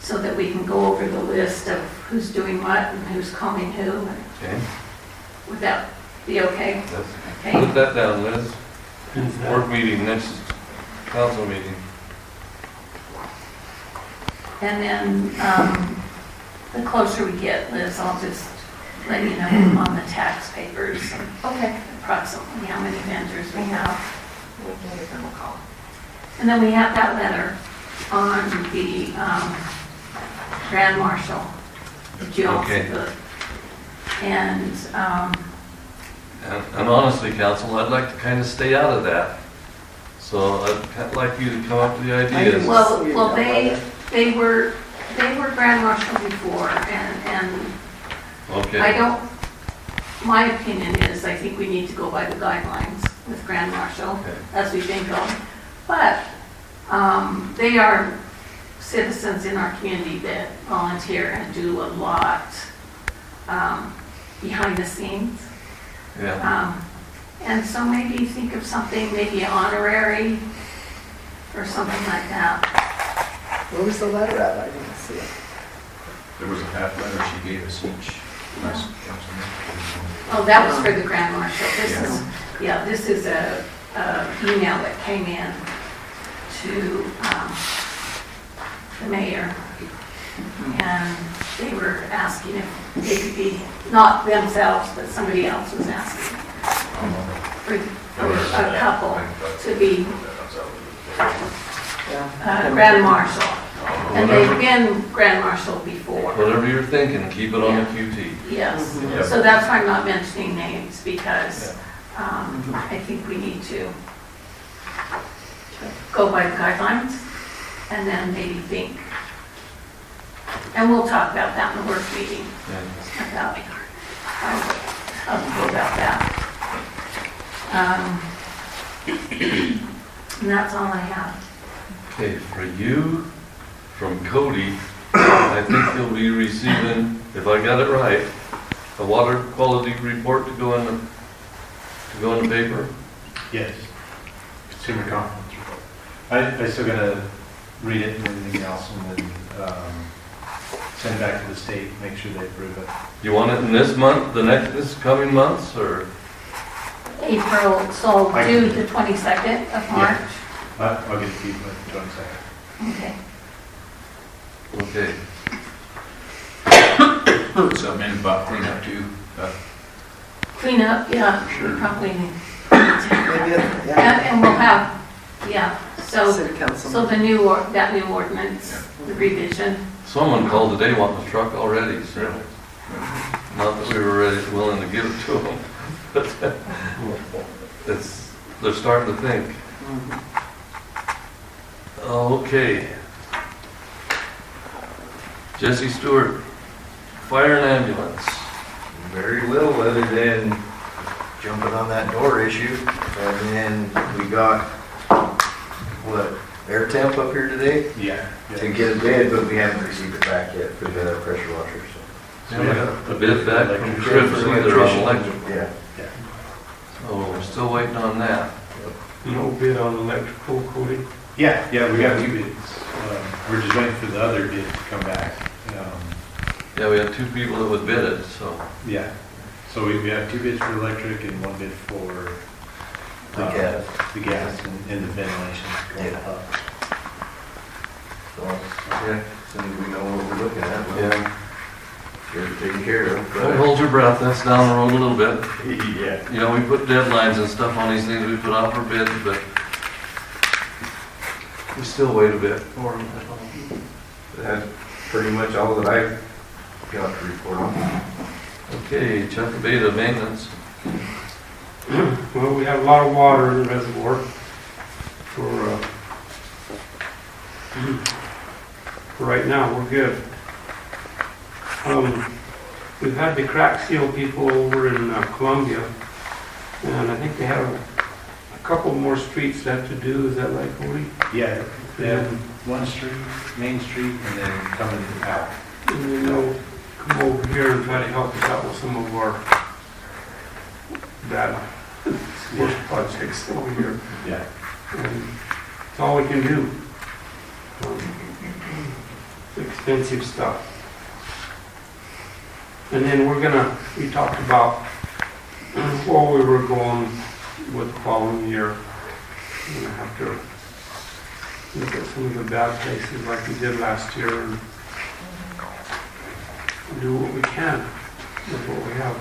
so that we can go over the list of who's doing what and who's calling who. Okay. Would that be okay? Put that down, Liz. Work meeting, next council meeting. And then, the closer we get, Liz, I'll just let you know on the tax papers, Okay. approximately how many vendors we have. We can give them a call. And then we have that letter on the Grand Marshal, that you also Okay. put. And, And honestly, council, I'd like to kind of stay out of that. So I'd like you to come up with the ideas. well, they were Grand Marshal before, and I Okay. don't, my opinion is, I think we need to go by the guidelines with Grand Marshal Okay. as we've been going. But they are citizens in our community that volunteer and do a lot behind the scenes. Yeah. And so maybe think of something, maybe honorary or something like that. Where was the letter at? I didn't see it. There was a half letter she gave us each last council meeting. Oh, that was for the Grand Marshal. This is a email that came in to the mayor. And they were asking if they could be, not themselves, but somebody else was asking for a couple to be Grand Marshal. And they've been Grand Marshal before. Whatever you're thinking, keep it on the QT. Yes, Yep. so that's why I'm not mentioning names, because I think we need to go by the guidelines and then maybe think. And we'll talk about that in the work meeting, about how to go about that. And that's all I have. Okay, for you, from Cody, I think you'll be receiving, if I got it right, a water quality report to go in the paper. Yes. Consumer confidence report. I still gotta read it and everything else and then send it back to the state, make sure they approve it. You want it in this month, this coming months, or? April, so due the 22nd of March? I'll get it to you by the 22nd. Okay. Okay. Something in about cleanup too. Clean up, yeah, Sure. probably. Maybe, And yeah. we'll have, yeah, so City council. the that new ordinance, the revision. Someone called today wanting a truck already, so. Not that we were ready, willing to give it to them, but they're starting to think. Okay. Jesse Stewart, fire and ambulance. Very little other than jumping on that door issue. And then we got, what, air temp up here today Yeah. to get a bid, but we haven't received it back yet for the pressure washer, so. Yeah, we got a bid back from Tripsy, they're on electric. Yeah. Oh, we're still waiting on that. No bid on electrical, Cody? Yeah, we got 2 bids. We're just waiting for the other bid to come back. Yeah, we had 2 people that would bid it, so. Yeah, so we have 2 bids for electric and 1 bid for The gas. the gas and the ventilation. Yeah. So, yeah, as soon as we know what we're looking at, we'll Yeah. get it taken care of. Don't hold your breath, that's down the road a little bit. Yeah. You know, we put deadlines and stuff on these things, we put out for bids, but we still wait a bit for them. That's pretty much all that I've got to report on. Okay, Chuck Abeta, maintenance. Well, we have a lot of water in the reservoir for right now, we're good. We've had the crack seal people over in Columbia, and I think they have a couple more streets left to do, is that right, Cody? Yeah, they have 1 street, Main Street, and then coming to Powell. And then they'll come over here and try to help us out with some of our bad work projects over here. Yeah. And it's all we can do. It's expensive stuff. And then we talked about where we were going with the following year. We're gonna have to look at some of the bad places like we did last year and do what we can with what we have.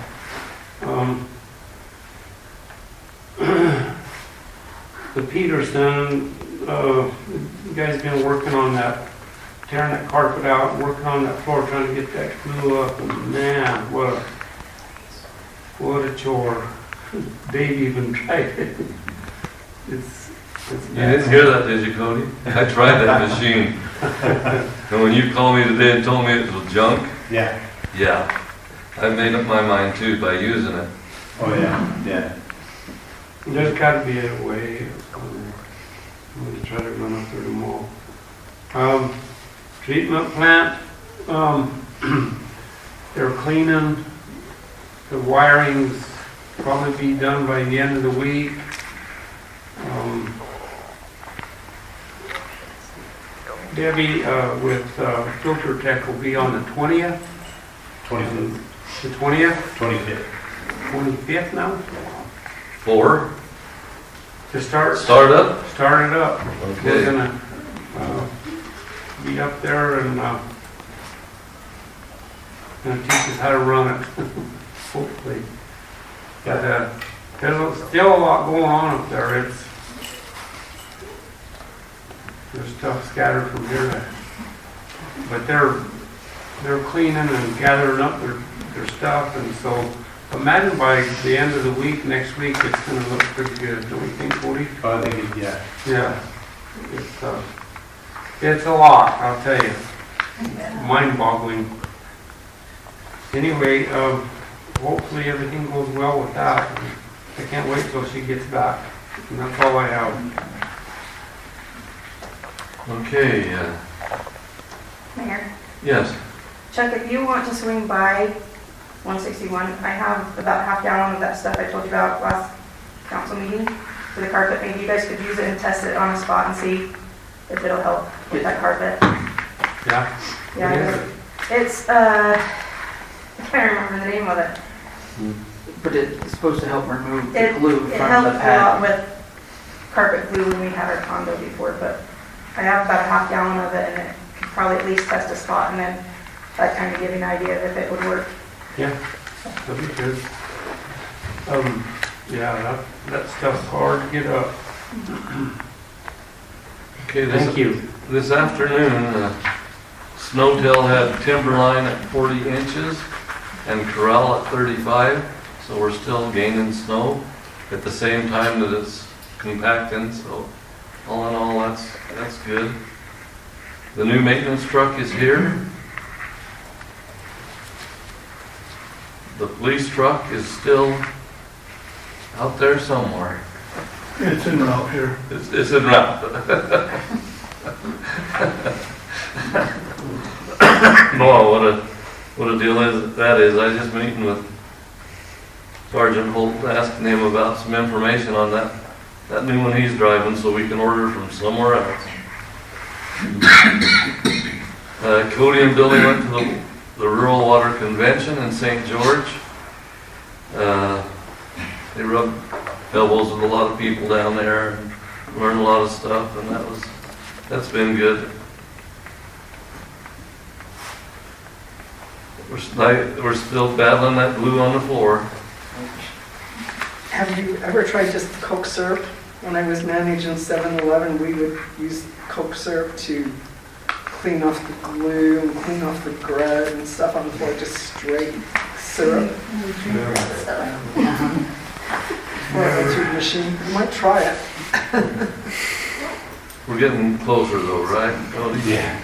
The Peterson, you guys been working on that, tearing that carpet out, working on that floor, trying to get that glue up, and man, what a chore. Dave even tried it. It's You didn't hear that, did you, Cody? I tried that machine. And when you called me today and told me it was junk, Yeah. yeah, I made up my mind too by using it. Oh, yeah. There's got to be a way. I'm going to try to run up there tomorrow. Treatment plant, they're cleaning. The wiring's probably be done by the end of the week. Debbie with Filter Tech will be on the 20th. 25th. The 20th? 25th. 25th now? 4, To start? start up? Start it up. We're Okay. gonna be up there and gonna teach us how to run it, hopefully. But there's still a lot going on up there. There's stuff scattered from here. But they're cleaning and gathering up their stuff, and so imagine by the end of the week, next week, it's gonna look pretty good, don't you think, Cody? Oh, I think, yeah. Yeah, it's a lot, I'll tell you, mind-boggling. Anyway, hopefully everything goes well with that. I can't wait till she gets back, and that's all I have. Okay, Mayor, yes. Chuck, if you want to swing by 161, I have about half gallon of that stuff I told you about last council meeting for the carpet. Maybe you guys could use it and test it on the spot and see if it'll help with that carpet. Yeah? Yeah, it's, I can't remember the name of it. But it's supposed to help remove the It glue from helped the a pad. lot with carpet glue when we had our condo before, but I have about a half gallon of it, and it could probably at least test a spot, and then that kind of give you an idea of if it would work. Yeah, that'd be good. Yeah, that stuff's hard to get up. Okay, Thank you. This afternoon, Snowtail had timber line at 40 inches. and Corral at 35, so we're still gaining snow at the same time that it's compacting, so all in all, that's good. The new maintenance truck is here. The police truck is still out there somewhere. It's en route here. It's en route. No, what a deal that is. I just meeting with Sergeant Holt, asking him about some information on that new one he's driving, so we can order from somewhere else. Cody and Billy went to the Rural Water Convention in St. George. They rubbed elbows with a lot of people down there and learned a lot of stuff, and that's been good. We're still battling that glue on the floor. Have you ever tried just Coke syrup? When I was managing 7-Eleven, we would use Coke syrup to clean off the glue and clean off the grud and stuff on the floor, just straight syrup. Or a tube machine. You might try it. We're getting closer though, right, Cody? Yeah,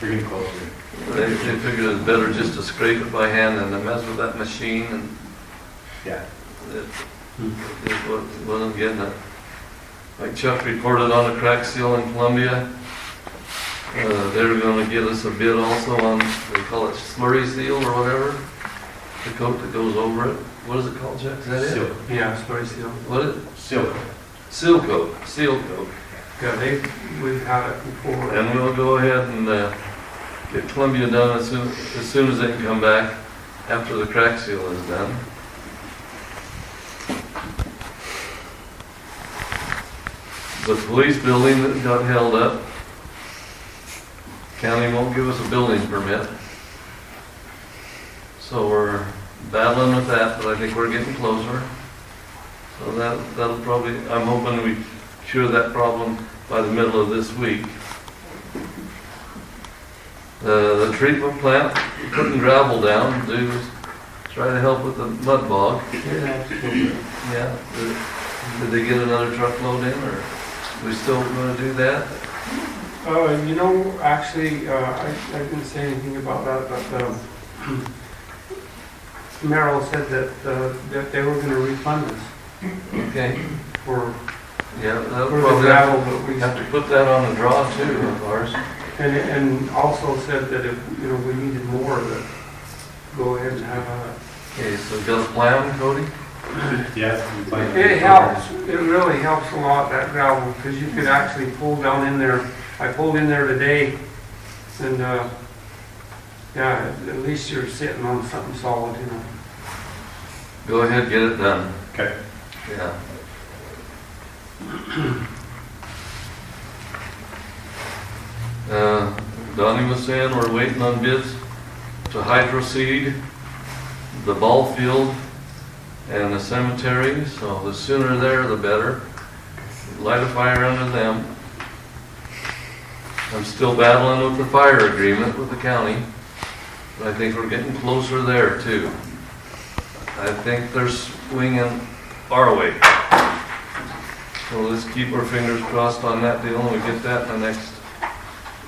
we're getting closer. They figured it's better just to scrape it by hand than to mess with that machine, and Yeah. it wasn't getting it. Like Chuck reported on a crack seal in Columbia. They're gonna get us a bid also on, they call it slurry seal or whatever, the coat that goes over it. What is it called, Chuck? Is that it? Seal. Yeah, story seal. What is it? Seal. Seal coat, seal coat. Yeah, we've had it before. And we'll go ahead and get Columbia done as soon as they can come back after the crack seal is done. The police building that got held up, county won't give us a building permit. So we're battling with that, but I think we're getting closer. So that'll probably, I'm hoping we cure that problem by the middle of this week. The treatment plant, putting gravel down, try to help with the mud bog. Yeah. Did they get another truckload in, or we still gonna do that? Actually, I didn't say anything about that, but Merrill said that they were going to refund us Okay. for Yeah, that'll for the probably gravel, but we have to put that on the draw too, of ours. and also said that if we needed more, that go ahead and have a. Okay, so got a plan, Cody? Yeah. It helps. It really helps a lot, that gravel, because you could actually pull down in there. I pulled in there today, and yeah, at least you're sitting on something solid, Go ahead, get it done. Okay. Yeah. Donnie was saying we're waiting on bids to hydro seed the ball field and the cemetery, so the sooner there the better. Light a fire under them. I'm still battling with the fire agreement with the county, but I think we're getting closer there too. I think they're swinging our way. So let's keep our fingers crossed on that deal, and we get that in the next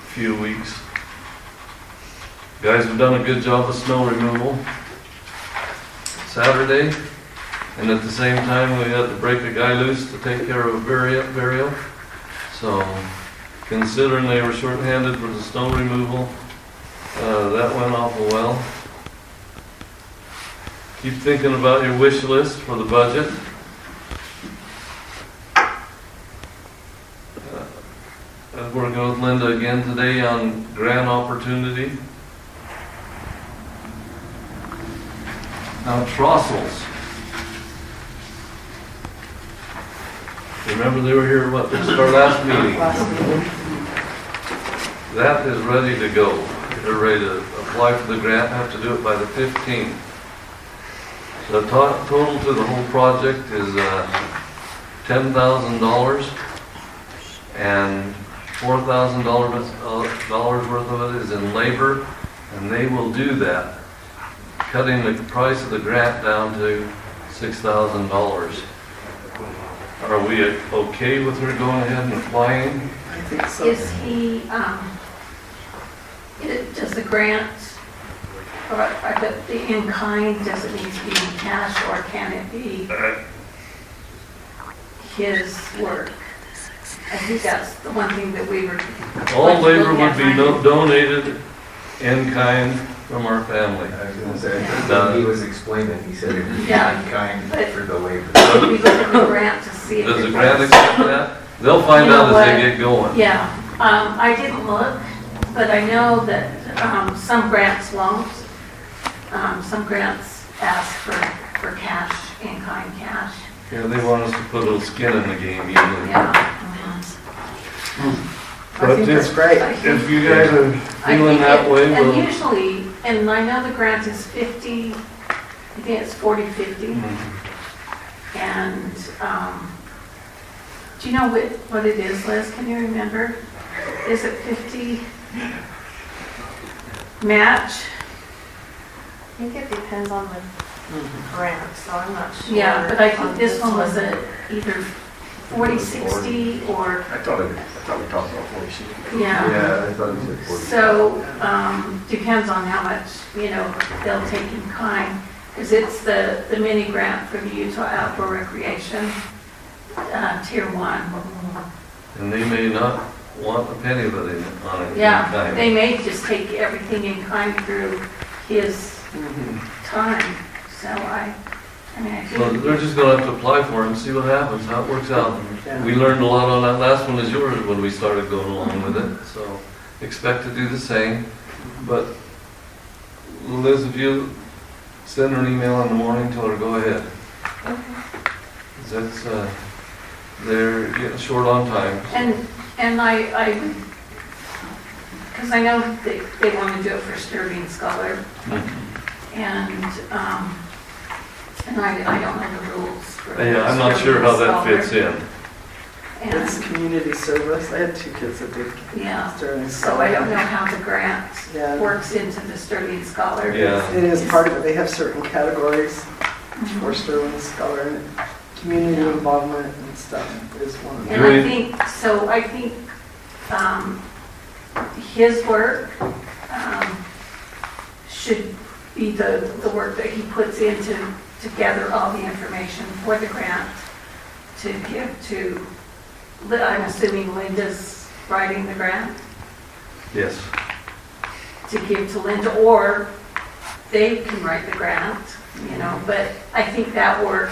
few weeks. Guys have done a good job of snow removal Saturday, and at the same time we had to break a guy loose to take care of a burial. So considering they were short-handed for the snow removal, that went awful well. Keep thinking about your wish list for the budget. I'm working with Linda again today on grant opportunity. Now Trossels. Remember they were here, this is our last meeting. That is ready to go. They're ready to apply for the grant, have to do it by the 15th. The total to the whole project is $10,000, and $4,000 worth of it is in labor, and they will do that cutting the price of the grant down to $6,000. Are we okay with her going ahead and applying? I think so. Is he, does the grant, or the in-kind, does it need to be in cash, or can it be his work? I think that's the one thing that we were. All labor looking would at be trying- donated in kind from our family. I was gonna say, when he was explaining, he said it was Yeah. kind But- for the labor. We look at the grant to see if. Does the it grant was- accept that? They'll find You know out as what? they get going. Yeah, I didn't look, but I know that some grants won't. Some grants ask for cash, in-kind cash. Yeah, they want us to put a little skin in the game usually. Yeah. I think that's great. If you guys are I feeling think that it- way, And we'll. usually, and I know the grant is 50, I think it's 40/50. And, do you know what it is, Liz? Can you remember? Is it 50 match? I think it depends on the grant, so I'm not sure. Yeah, but I on think this one was either 40/60 or, I thought we talked about 40. yeah. Yeah, I thought he said 40. So, depends on how much, they'll take in kind, because it's the mini grant for the Utah Outdoor Recreation, Tier 1. And they may not want a penny of it on it. in Yeah, kind. they may just take everything in kind through his time, so I mean, I So think. they're just gonna have to apply for it and see what happens, how it works out. Yeah. We learned a lot on that last one as yours when we started going along with it, so expect to do the same. But Liz, if you send her an email in the morning, tell her, go ahead. 'Cause that's, they're getting short on time. And I would, because I know they want to do it for Sterling Scholar, and I don't know the rules for. Yeah, I'm not sure how that fits in. It's community service. I had 2 kids that did Yeah, Sterling so I don't know how the grant Yeah. works into the Sterling Scholar. Yeah. It is part of it. They have certain categories for Sterling Scholar, and community involvement and stuff is one of them. And I think his work should be the work that he puts into to gather all the information for the grant to give to, I'm assuming Linda's writing the grant, Yes. to give to Linda, or they can write the grant, but I think that work,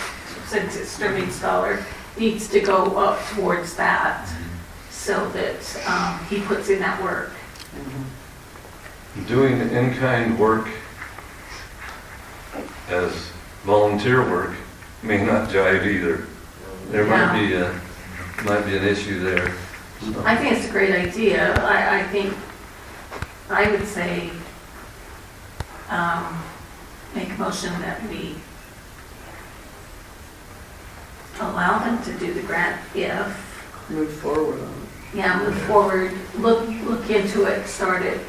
since it's Sterling Scholar, needs to go up towards that, so that he puts in that work. Doing in-kind work as volunteer work may not jive either. There might be an issue there. So, I think it's a great idea. I think, I would say, make a motion that we allow them to do the grant if, Move forward on move forward, look into it, start it,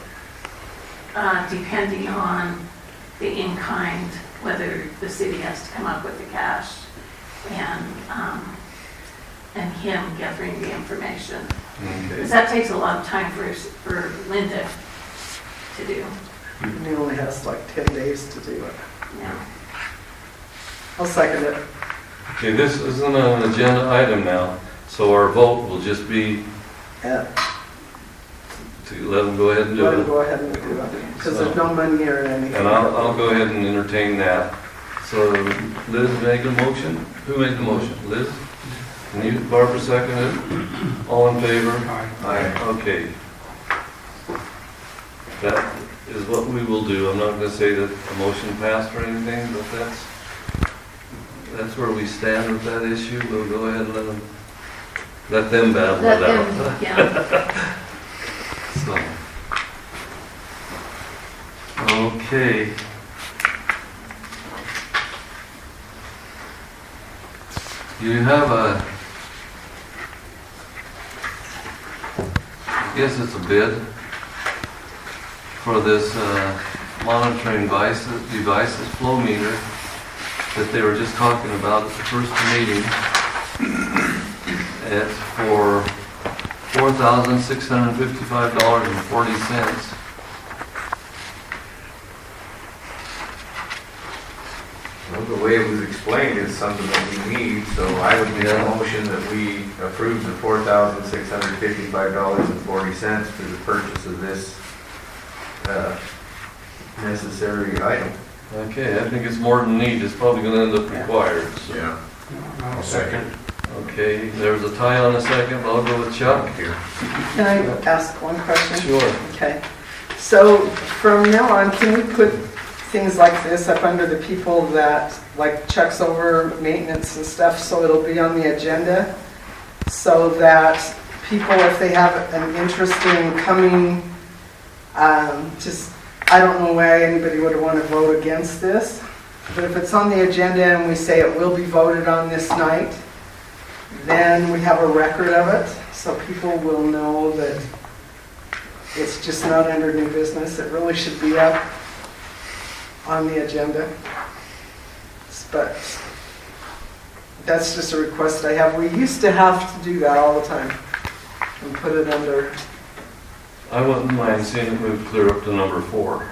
depending on the in-kind, whether the city has to come up with the cash and him gathering the information. okay. Because that takes a lot of time for Linda to do. it. He only has like 10 days to do it. Yeah. I'll second it. Okay, this isn't an agenda item now, so our vote will just be Yeah, to let them go ahead and do let him it. go ahead and do it, because there's no money or anything. And I'll go ahead and entertain that. So Liz made the motion? Who made the motion? Liz? And you, Barbara, seconded? All in favor? Aye. Okay. That is what we will do. I'm not gonna say that the motion passed or anything, but that's where we stand with that issue. We'll go ahead and let them battle Let it them, out. yeah. So. Okay. You have I guess it's a bid for this monitoring devices, flow meter, that they were just talking about at the first meeting. It's for $4,655.40. Well, the way it was explained is something that we need, so I would make a Yeah. motion that we approve the $4,655.40 for the purchase of this necessary item. Okay, I think it's more than need, it's probably gonna end up required, so. Yeah. I'll second. Okay, there was a tie on a second, but I'll go with Chuck. Here. Can I ask one question? Sure. Okay. So from now on, can we put things like this up under the people that, like Chuck's over maintenance and stuff, so it'll be on the agenda? So that people, if they have an interest in coming, just, I don't know why anybody would want to vote against this, but if it's on the agenda and we say it will be voted on this night, then we have a record of it, so people will know that it's just not under new business. It really should be up on the agenda. But that's just a request I have. We used to have to do that all the time and put it under. I wouldn't mind seeing it move clear up to number 4.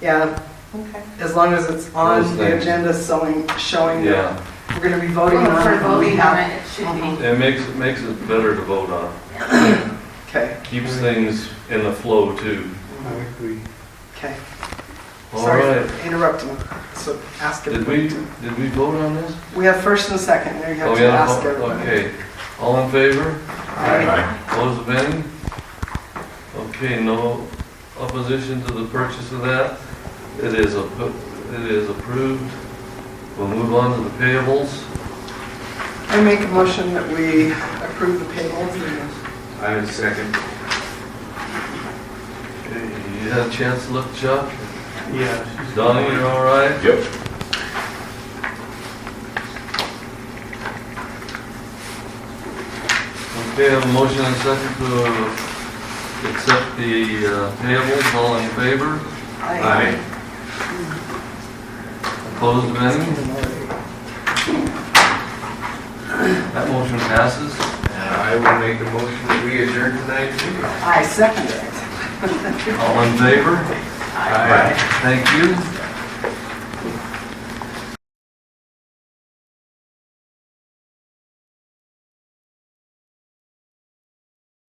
Yeah, Okay. as long as it's on Those the things. agenda showing Yeah, that we're going to be voting on For it. voting on it, it should be. it makes it better to vote on. Okay, Keeps things in the flow too. I agree. okay. All Sorry right. for interrupting. So ask Did everybody. we vote on this? We have first and second. Now you have Oh, to yeah, ask everybody. okay. All in favor? Aye. Opposed, if any? Okay, no opposition to the purchase of that. It is approved. We'll move on to the payables. I make a motion that we approve the payables. I would second. Okay, you had a chance to look, Chuck? Yeah. Donnie, you all right? Yep. Okay, I have a motion and a second to accept the payables. All in favor? Aye. Opposed, if any? That motion passes. I will make a motion that we adjourn tonight's meeting. I second it. All in favor? Aye. Thank you.